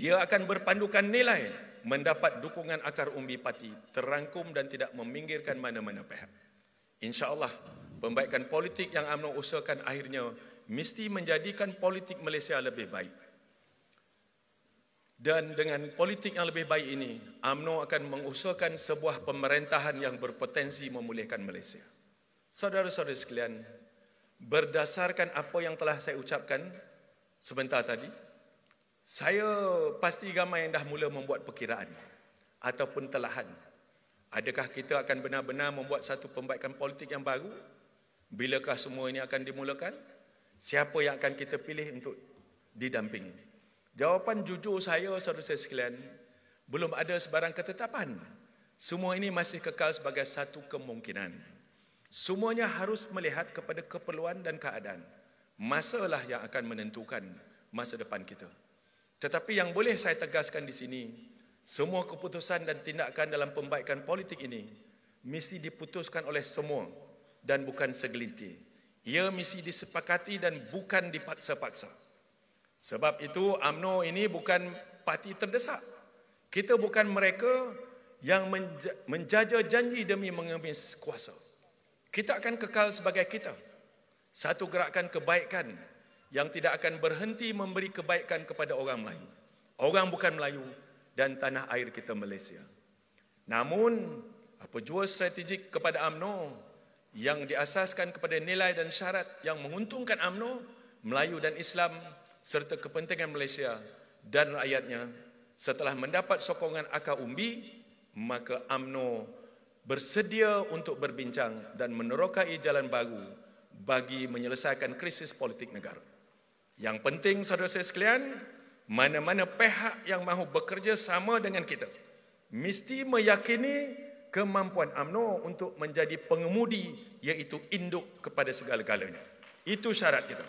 Speaker 1: Ia akan berpandukan nilai, mendapat dukungan akar umbi parti, terangkum dan tidak meminggirkan mana-mana pihak. InsyaAllah, pembaikan politik yang UMNO usahakan akhirnya mesti menjadikan politik Malaysia lebih baik. Dan dengan politik yang lebih baik ini, UMNO akan mengusahakan sebuah pemerintahan yang berpotensi memulihkan Malaysia. Saudara-saudara sekalian, berdasarkan apa yang telah saya ucapkan sebentar tadi, saya pasti ramai yang dah mula membuat perkiraan ataupun telahan. Adakah kita akan benar-benar membuat satu pembaikan politik yang baru? Bilakah semua ini akan dimulakan? Siapa yang akan kita pilih untuk didampingi? Jawapan jujur saya, saudara-saudara sekalian, belum ada sebarang ketetapan. Semua ini masih kekal sebagai satu kemungkinan. Semuanya harus melihat kepada keperluan dan keadaan. Masalah yang akan menentukan masa depan kita. Tetapi yang boleh saya tegaskan di sini, semua keputusan dan tindakan dalam pembaikan politik ini mesti diputuskan oleh semua dan bukan segelintir. Ia mesti disepakati dan bukan dipaksa-paksa. Sebab itu UMNO ini bukan parti terdesak. Kita bukan mereka yang menjaja janji demi mengemis kuasa. Kita akan kekal sebagai kita. Satu gerakan kebaikan yang tidak akan berhenti memberi kebaikan kepada orang Melayu. Orang bukan Melayu dan tanah air kita Malaysia. Namun, apa jua strategik kepada UMNO yang diasaskan kepada nilai dan syarat yang menguntungkan UMNO Melayu dan Islam serta kepentingan Malaysia dan rakyatnya. Setelah mendapat sokongan akar umbi, maka UMNO bersedia untuk berbincang dan menerokai jalan baru bagi menyelesaikan krisis politik negara. Yang penting, saudara saya sekalian, mana-mana pihak yang mahu bekerja sama dengan kita mesti meyakini kemampuan UMNO untuk menjadi pengemudi, iaitu induk kepada segala-galanya. Itu syarat kita.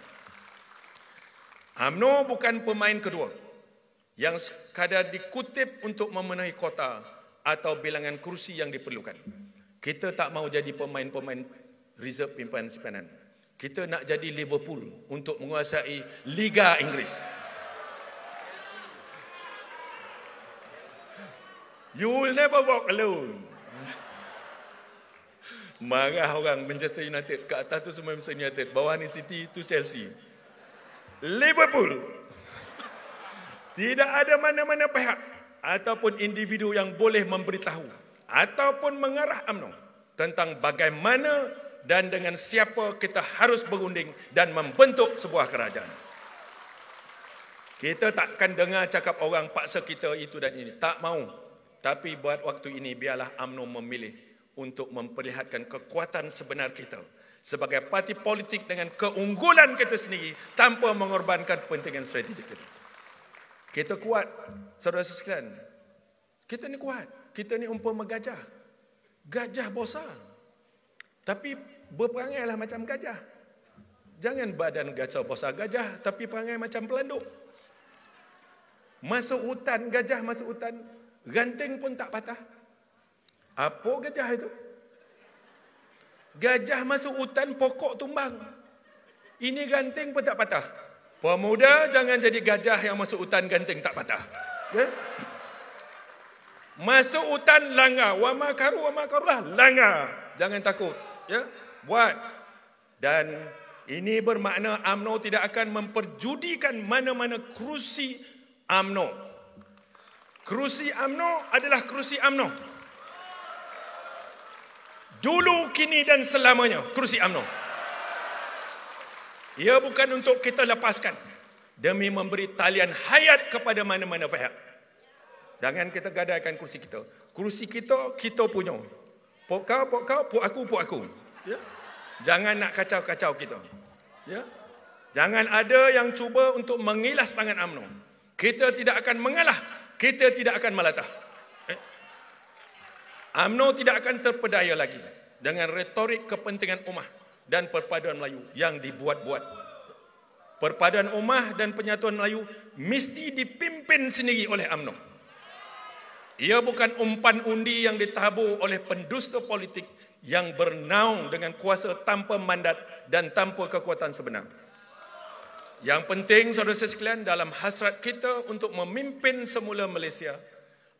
Speaker 1: UMNO bukan pemain kedua yang sekadar dikutip untuk memenuhi kota atau bilangan kursi yang diperlukan. Kita tak mahu jadi pemain-pemain reserve pimpinan simpanan. Kita nak jadi Liverpool untuk menguasai Liga Inggeris. You will never walk alone. Marah orang Manchester United, ke atas tu semua Manchester United, bawah ni City, tu Chelsea. Liverpool. Tidak ada mana-mana pihak ataupun individu yang boleh memberitahu ataupun mengarah UMNO tentang bagaimana dan dengan siapa kita harus berunding dan membentuk sebuah kerajaan. Kita takkan dengar cakap orang paksa kita itu dan ini. Tak mahu. Tapi buat waktu ini biarlah UMNO memilih untuk memperlihatkan kekuatan sebenar kita sebagai parti politik dengan keunggulan kita sendiri tanpa mengorbankan kepentingan strategik kita. Kita kuat, saudara sekalian. Kita ni kuat. Kita ni umpama gajah. Gajah besar. Tapi berperangailah macam gajah. Jangan badan gajah besar gajah, tapi perangai macam pelanduk. Masuk hutan, gajah masuk hutan, ranting pun tak patah. Apa gajah itu? Gajah masuk hutan, pokok tumbang. Ini ranting pun tak patah. Pemuda, jangan jadi gajah yang masuk hutan ganting tak patah. Ya? Masuk hutan langgar, wa makarulah langgar. Jangan takut, ya? Buat. Dan ini bermakna UMNO tidak akan memperjudikan mana-mana kerusi UMNO. Kerusi UMNO adalah kerusi UMNO. Dulu, kini dan selamanya kerusi UMNO. Ia bukan untuk kita lepaskan demi memberi talian hayat kepada mana-mana pihak. Jangan kita gadaikan kursi kita. Kursi kita, kita punya. Pok kau, pok aku. Ya? Jangan nak kacau-kacau kita. Ya? Jangan ada yang cuba untuk mengilas tangan UMNO. Kita tidak akan mengalah. Kita tidak akan melatah. UMNO tidak akan terpedaya lagi dengan retorik kepentingan ummah dan perpaduan Melayu yang dibuat-buat. Perpaduan ummah dan penyatuan Melayu mesti dipimpin sendiri oleh UMNO. Ia bukan umpan undi yang ditabur oleh pendusta politik yang bernaung dengan kuasa tanpa mandat dan tanpa kekuatan sebenar. Yang penting, saudara sekalian, dalam hasrat kita untuk memimpin semula Malaysia,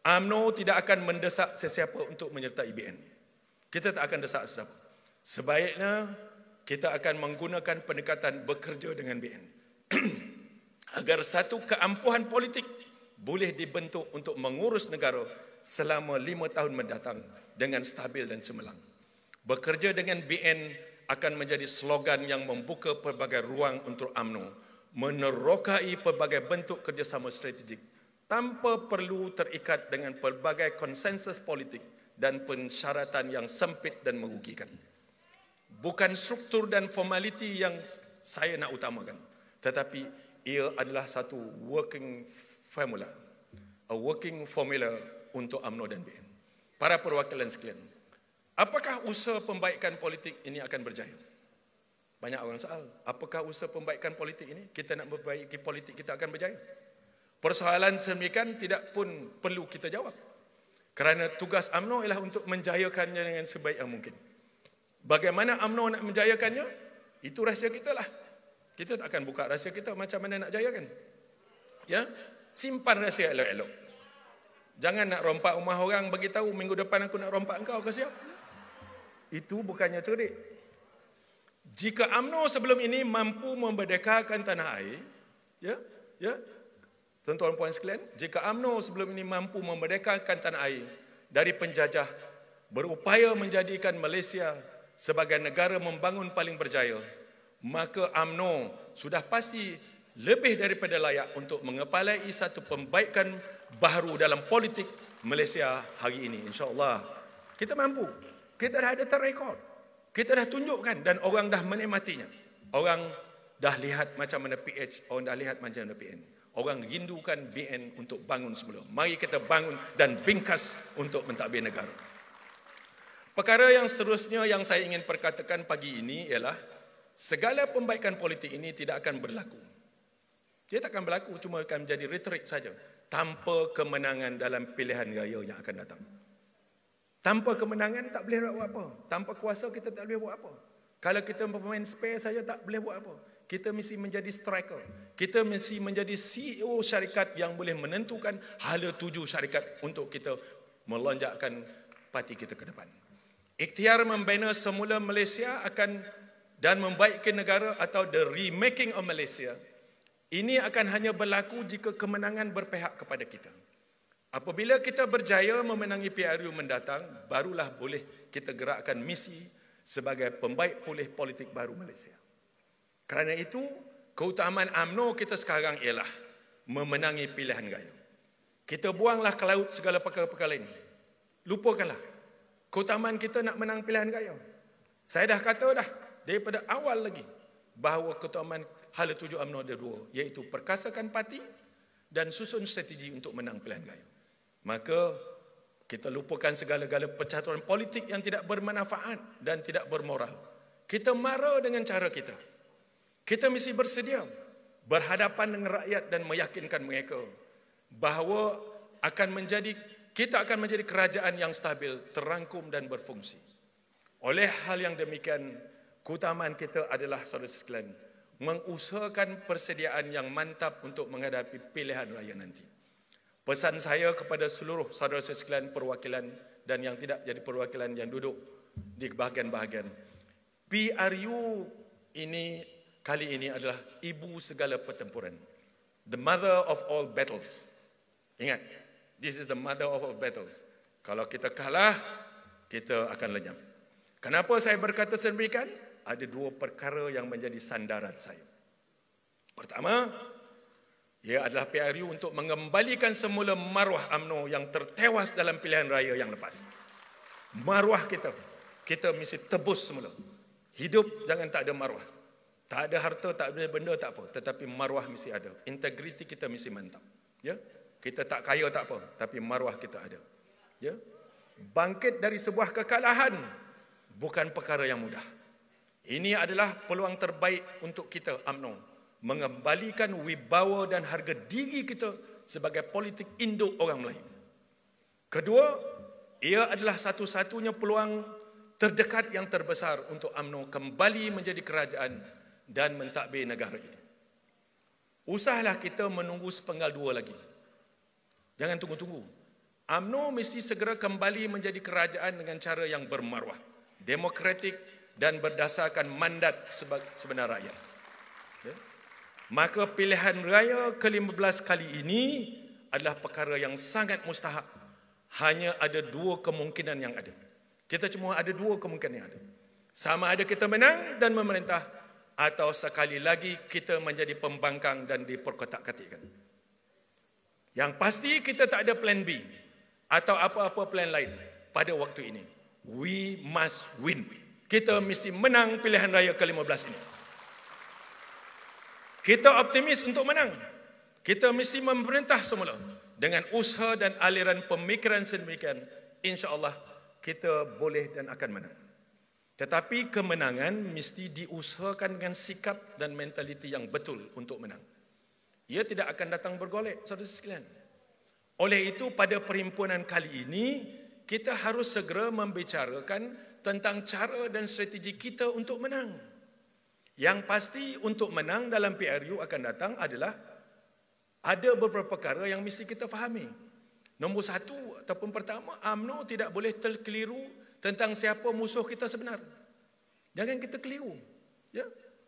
Speaker 1: UMNO tidak akan mendesak sesiapa untuk menyertai BN. Kita tak akan desak sesiapa. Sebaiknya kita akan menggunakan pendekatan bekerja dengan BN agar satu keampuhan politik boleh dibentuk untuk mengurus negara selama 5 tahun mendatang dengan stabil dan cemerlang. Bekerja dengan BN akan menjadi slogan yang membuka pelbagai ruang untuk UMNO menerokai pelbagai bentuk kerjasama strategik tanpa perlu terikat dengan pelbagai konsensus politik dan pensyaratan yang sempit dan merugikan. Bukan struktur dan formaliti yang saya nak utamakan, tetapi ia adalah satu working formula untuk UMNO dan BN. Para perwakilan sekalian, apakah usaha pembaikan politik ini akan berjaya? Banyak orang soal, apakah usaha pembaikan politik ini, kita nak memperbaiki politik kita akan berjaya? Persoalan sedemikian tidak pun perlu kita jawab. Kerana tugas UMNO ialah untuk menjayakannya dengan sebaik yang mungkin. Bagaimana UMNO nak menjayakannya? Itu rahsia kita lah. Kita tak akan buka rahsia kita macam mana nak jayakan. Ya? Simpan rahsia elok-elok. Jangan nak rompak rumah orang bagi tahu minggu depan aku nak rompak engkau, kau siap? Itu bukannya cerdik. Jika UMNO sebelum ini mampu memerdekakan tanah air, ya, tuan-tuan puan sekalian, jika UMNO sebelum ini mampu memerdekakan tanah air dari penjajah, berupaya menjadikan Malaysia sebagai negara membangun paling berjaya, maka UMNO sudah pasti lebih daripada layak untuk mengepalai satu pembaikan baharu dalam politik Malaysia hari ini. InsyaAllah kita mampu. Kita dah ada terrekod. Kita dah tunjukkan dan orang dah menikmatinya. Orang dah lihat macam mana PH, orang dah lihat macam mana PN. Orang rindukan BN untuk bangun semula. Mari kita bangun dan bingkas untuk mentadbir negara. Perkara yang seterusnya yang saya ingin perkatakan pagi ini ialah segala pembaikan politik ini tidak akan berlaku. Dia tak akan berlaku, cuma akan menjadi retorik saja tanpa kemenangan dalam pilihan raya yang akan datang. Tanpa kemenangan tak boleh buat apa. Tanpa kuasa kita tak boleh buat apa. Kalau kita bermain spare saja tak boleh buat apa. Kita mesti menjadi striker. Kita mesti menjadi CEO syarikat yang boleh menentukan hala tuju syarikat untuk kita melonjakkan parti kita ke depan. Ikhtiar membina semula Malaysia akan dan membaikkan negara atau the remaking of Malaysia, ini akan hanya berlaku jika kemenangan berpihak kepada kita. Apabila kita berjaya memenangi PRU mendatang, barulah boleh kita gerakkan misi sebagai pembaik pulih politik baru Malaysia. Kerana itu, keutamaan UMNO kita sekarang ialah memenangi pilihan raya. Kita buanglah ke laut segala perkara-perkara lain. Lupakanlah. Keutamaan kita nak menang pilihan raya. Saya dah kata dah daripada awal lagi bahawa keutamaan hala tuju UMNO ada dua, iaitu perkasakan parti dan susun strategi untuk menang pilihan raya. Maka kita lupakan segala-gala percaturan politik yang tidak bermanfaat dan tidak bermoral. Kita mara dengan cara kita. Kita mesti bersedia berhadapan dengan rakyat dan meyakinkan mereka bahawa kita akan menjadi kerajaan yang stabil, terangkum dan berfungsi. Oleh hal yang demikian, keutamaan kita adalah saudara sekalian, mengusahakan persediaan yang mantap untuk menghadapi pilihan raya nanti. Pesan saya kepada seluruh saudara sekalian perwakilan dan yang tidak jadi perwakilan yang duduk di bahagian-bahagian, PRU ini kali ini adalah ibu segala pertempuran. The mother of all battles. Ingat, this is the mother of all battles. Kalau kita kalah, kita akan lenyap. Kenapa saya berkata sedemikian? Ada dua perkara yang menjadi sandaran saya. Pertama, ia adalah PRU untuk mengembalikan semula maruah UMNO yang tertewas dalam pilihan raya yang lepas. Maruah kita mesti tebus semula. Hidup jangan tak ada maruah. Tak ada harta, tak ada benda, tak apa. Tetapi maruah mesti ada. Integriti kita mesti mantap. Ya? Kita tak kaya tak apa, tapi maruah kita ada. Ya? Bangkit dari sebuah kekalahan bukan perkara yang mudah. Ini adalah peluang terbaik untuk kita UMNO mengembalikan wibawa dan harga diri kita sebagai politik induk orang Melayu. Kedua, ia adalah satu-satunya peluang terdekat yang terbesar untuk UMNO kembali menjadi kerajaan dan mentadbir negara ini. Usahlah kita menunggu sepenggal dua lagi. Jangan tunggu-tunggu. UMNO mesti segera kembali menjadi kerajaan dengan cara yang bermaruah, demokratik dan berdasarkan mandat sebenar rakyat. Ya? Maka pilihan raya ke-15 kali ini adalah perkara yang sangat mustahak. Hanya ada dua kemungkinan yang ada. Kita cuma ada dua kemungkinan yang ada. Sama ada kita menang dan memerintah, atau sekali lagi kita menjadi pembangkang dan diperkotak-katikkan. Yang pasti kita tak ada plan B atau apa-apa plan lain pada waktu ini. We must win. Kita mesti menang pilihan raya ke-15 ini. Kita optimis untuk menang. Kita mesti memerintah semula dengan usaha dan aliran pemikiran sedemikian. InsyaAllah kita boleh dan akan menang. Tetapi kemenangan mesti diusahakan dengan sikap dan mentaliti yang betul untuk menang. Ia tidak akan datang bergolek, saudara sekalian. Oleh itu, pada perhimpunan kali ini, kita harus segera membicarakan tentang cara dan strategi kita untuk menang. Yang pasti untuk menang dalam PRU akan datang adalah ada beberapa perkara yang mesti kita fahami. Nombor satu ataupun pertama, UMNO tidak boleh terkeliru tentang siapa musuh kita sebenar. Jangan kita keliru. Ya?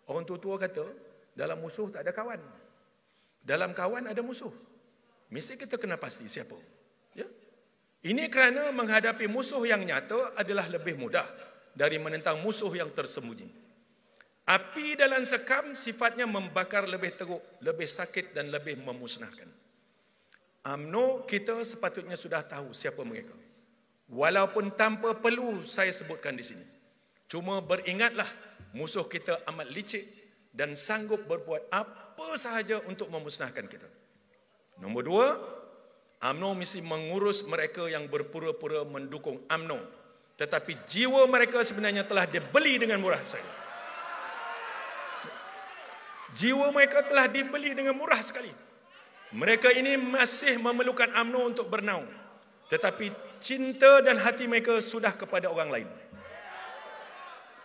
Speaker 1: Orang tua-tua kata, dalam musuh tak ada kawan. Dalam kawan ada musuh. Mesti kita kena pasti siapa. Ya? Ini kerana menghadapi musuh yang nyata adalah lebih mudah dari menentang musuh yang tersembunyi. Api dalam sekam sifatnya membakar lebih teruk, lebih sakit dan lebih memusnahkan. UMNO kita sepatutnya sudah tahu siapa mereka. Walaupun tanpa perlu saya sebutkan di sini. Cuma beringatlah, musuh kita amat licik dan sanggup berbuat apa sahaja untuk memusnahkan kita. Nombor dua, UMNO mesti mengurus mereka yang berpura-pura mendukung UMNO. Tetapi jiwa mereka sebenarnya telah dibeli dengan murah saja. Jiwa mereka telah dibeli dengan murah sekali. Mereka ini masih memerlukan UMNO untuk bernaung. Tetapi cinta dan hati mereka sudah kepada orang lain.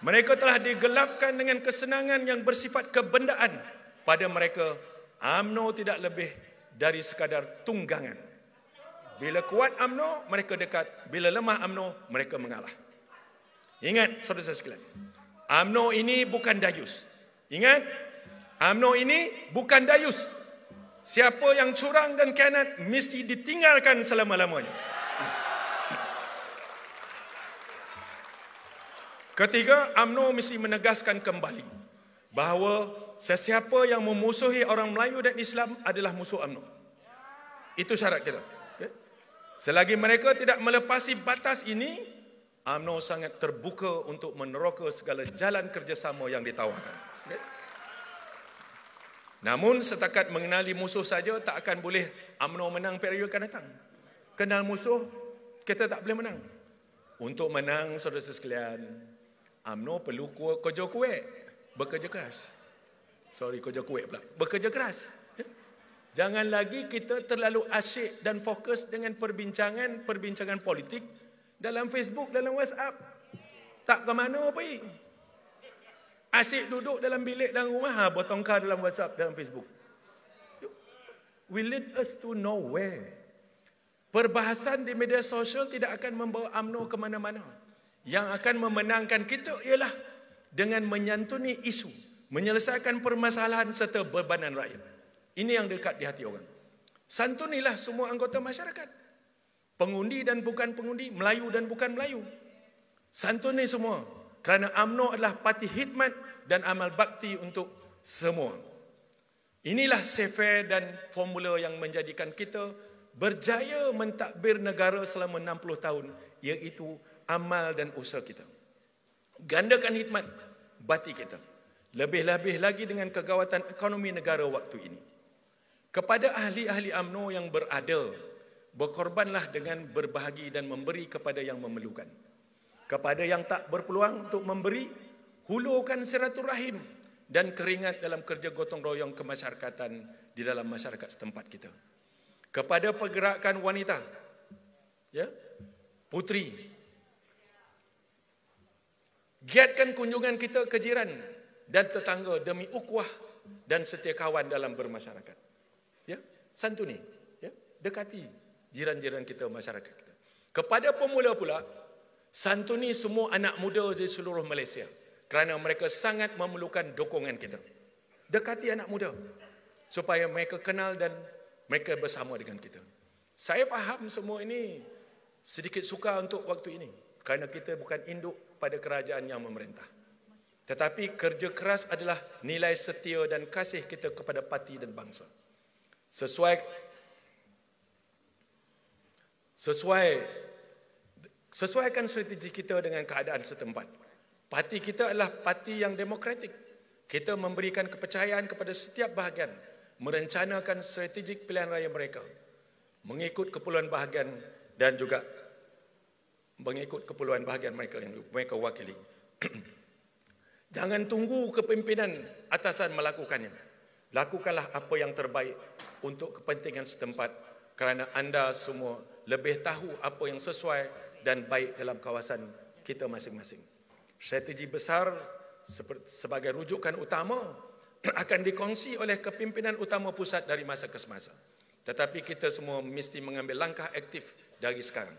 Speaker 1: Mereka telah digelapkan dengan kesenangan yang bersifat kebendaan. Pada mereka, UMNO tidak lebih dari sekadar tunggangan. Bila kuat UMNO, mereka dekat. Bila lemah UMNO, mereka mengalah. Ingat, saudara-saudara sekalian, UMNO ini bukan dayus. Ingat, UMNO ini bukan dayus. Siapa yang curang dan khianat mesti ditinggalkan selama-lamanya. Ketiga, UMNO mesti menegaskan kembali bahawa sesiapa yang memusuhi orang Melayu dan Islam adalah musuh UMNO. Itu syarat kita. Selagi mereka tidak melepasi batas ini, UMNO sangat terbuka untuk meneroka segala jalan kerjasama yang ditawarkan. Namun setakat mengenali musuh saja tak akan boleh UMNO menang periode akan datang. Kenal musuh, kita tak boleh menang. Untuk menang, saudara-saudara sekalian, UMNO perlu kerja kuat, bekerja keras. Kerja kuat pula. Bekerja keras. Jangan lagi kita terlalu asyik dan fokus dengan perbincangan politik dalam Facebook, dalam WhatsApp. Tak ke mana pergi. Asyik duduk dalam bilik dalam rumah, bertongkar dalam WhatsApp, dalam Facebook. Will lead us to nowhere. Perbahasan di media sosial tidak akan membawa UMNO ke mana-mana. Yang akan memenangkan kita ialah dengan menyantuni isu, menyelesaikan permasalahan serta bebanan rakyat. Ini yang dekat di hati orang. Santunilah semua anggota masyarakat. Pengundi dan bukan pengundi, Melayu dan bukan Melayu. Santuni semua. Kerana UMNO adalah parti khidmat dan amal bakti untuk semua. Inilah sefer dan formula yang menjadikan kita berjaya mentadbir negara selama 60 tahun, iaitu amal dan usaha kita. Gandakan khidmat bakti kita. Lebih-lebih lagi dengan kegawatan ekonomi negara waktu ini. Kepada ahli-ahli UMNO yang berada, berkorbanlah dengan berbahagi dan memberi kepada yang memerlukan. Kepada yang tak berpeluang untuk memberi, hulurkan silaturahim dan keringat dalam kerja gotong royong kemasyarakatan di dalam masyarakat setempat kita. Kepada pergerakan wanita, putri, giatkan kunjungan kita ke jiran dan tetangga demi ukhuwah dan setia kawan dalam bermasyarakat. Santuni, dekati jiran-jiran kita, masyarakat kita. Kepada pemula pula, santuni semua anak muda di seluruh Malaysia kerana mereka sangat memerlukan dukungan kita. Dekati anak muda supaya mereka kenal dan mereka bersama dengan kita. Saya faham semua ini sedikit sukar untuk waktu ini kerana kita bukan induk pada kerajaan yang memerintah. Tetapi kerja keras adalah nilai setia dan kasih kita kepada parti dan bangsa. Sesuaikan strategi kita dengan keadaan setempat. Parti kita adalah parti yang demokratik. Kita memberikan kepercayaan kepada setiap bahagian, merencanakan strategik pilihan raya mereka, mengikut keperluan bahagian dan juga mengikut keperluan bahagian mereka yang mereka wakili. Jangan tunggu kepimpinan atasan melakukannya. Lakukanlah apa yang terbaik untuk kepentingan setempat kerana anda semua lebih tahu apa yang sesuai dan baik dalam kawasan kita masing-masing. Strategi besar sebagai rujukan utama akan dikongsi oleh kepimpinan utama pusat dari masa ke semasa. Tetapi kita semua mesti mengambil langkah aktif dari sekarang.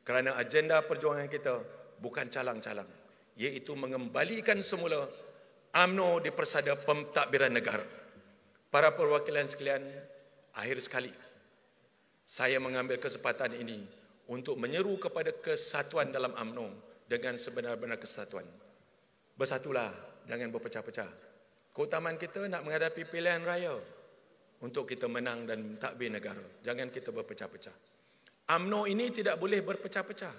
Speaker 1: Kerana agenda perjuangan kita bukan calang-calang, iaitu mengembalikan semula UMNO di persada pentadbiran negara. Para perwakilan sekalian, akhir sekali saya mengambil kesempatan ini untuk menyeru kepada kesatuan dalam UMNO dengan sebenar-benar kesatuan. Bersatulah jangan berpecah-pecah. Keutamaan kita nak menghadapi pilihan raya untuk kita menang dan mentadbir negara. Jangan kita berpecah-pecah. UMNO ini tidak boleh berpecah-pecah.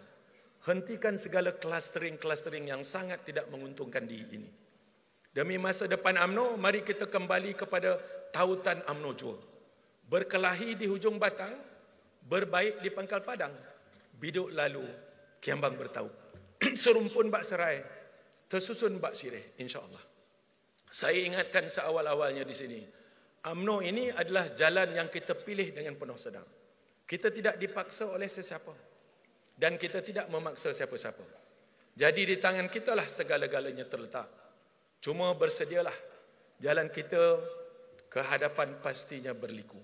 Speaker 1: Hentikan segala clustering yang sangat tidak menguntungkan diri ini. Demi masa depan UMNO, mari kita kembali kepada tautan UMNO Jua. Berkelahi di hujung batang, berbaik di pangkal padang. Biduk lalu, kiambang bertaut. Serumpun bak serai, tersusun bak sirih, insya-Allah. Saya ingatkan seawal-awalnya di sini, UMNO ini adalah jalan yang kita pilih dengan penuh sedar. Kita tidak dipaksa oleh sesiapa dan kita tidak memaksa siapa-siapa. Jadi di tangan kita lah segala-galanya terletak. Cuma bersedialah, jalan kita ke hadapan pastinya berliku.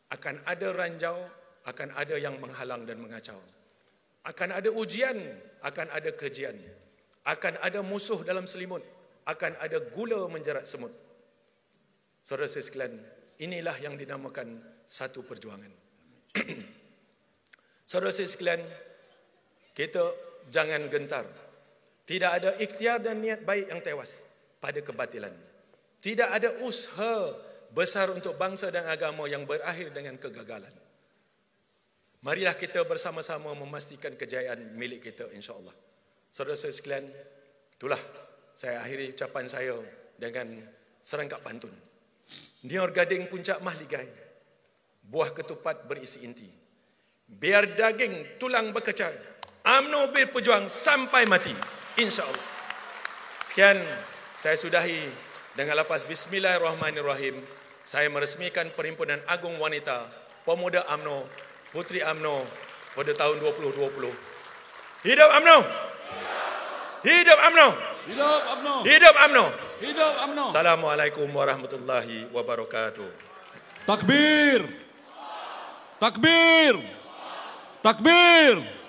Speaker 1: Akan ada ranjau, akan ada yang menghalang dan mengacau. Akan ada ujian, akan ada kejian. Akan ada musuh dalam selimut, akan ada gula menjerat semut. Saudara saya sekalian, inilah yang dinamakan satu perjuangan. Saudara saya sekalian, kita jangan gentar. Tidak ada ikhtiar dan niat baik yang tewas pada kebatilan. Tidak ada usaha besar untuk bangsa dan agama yang berakhir dengan kegagalan. Marilah kita bersama-sama memastikan kejayaan milik kita, insya-Allah. Saudara saya sekalian, itulah saya akhiri ucapan saya dengan serangkap pantun. Nior gading puncak mahligai, buah ketupat berisi inti. Biar daging tulang berkecai, UMNO berpejuang sampai mati, insya-Allah. Sekian, saya sudahi dengan lafaz Bismillahirrahmanirrahim. Saya meresmikan Perhimpunan Agung Wanita Pemuda UMNO, Puteri UMNO pada tahun 2020. Hidup UMNO! Hidup UMNO!
Speaker 2: Hidup UMNO!
Speaker 1: Hidup UMNO!
Speaker 2: Hidup UMNO!
Speaker 1: Assalamualaikum warahmatullahi wabarakatuh.
Speaker 2: Takbir! Takbir! Takbir!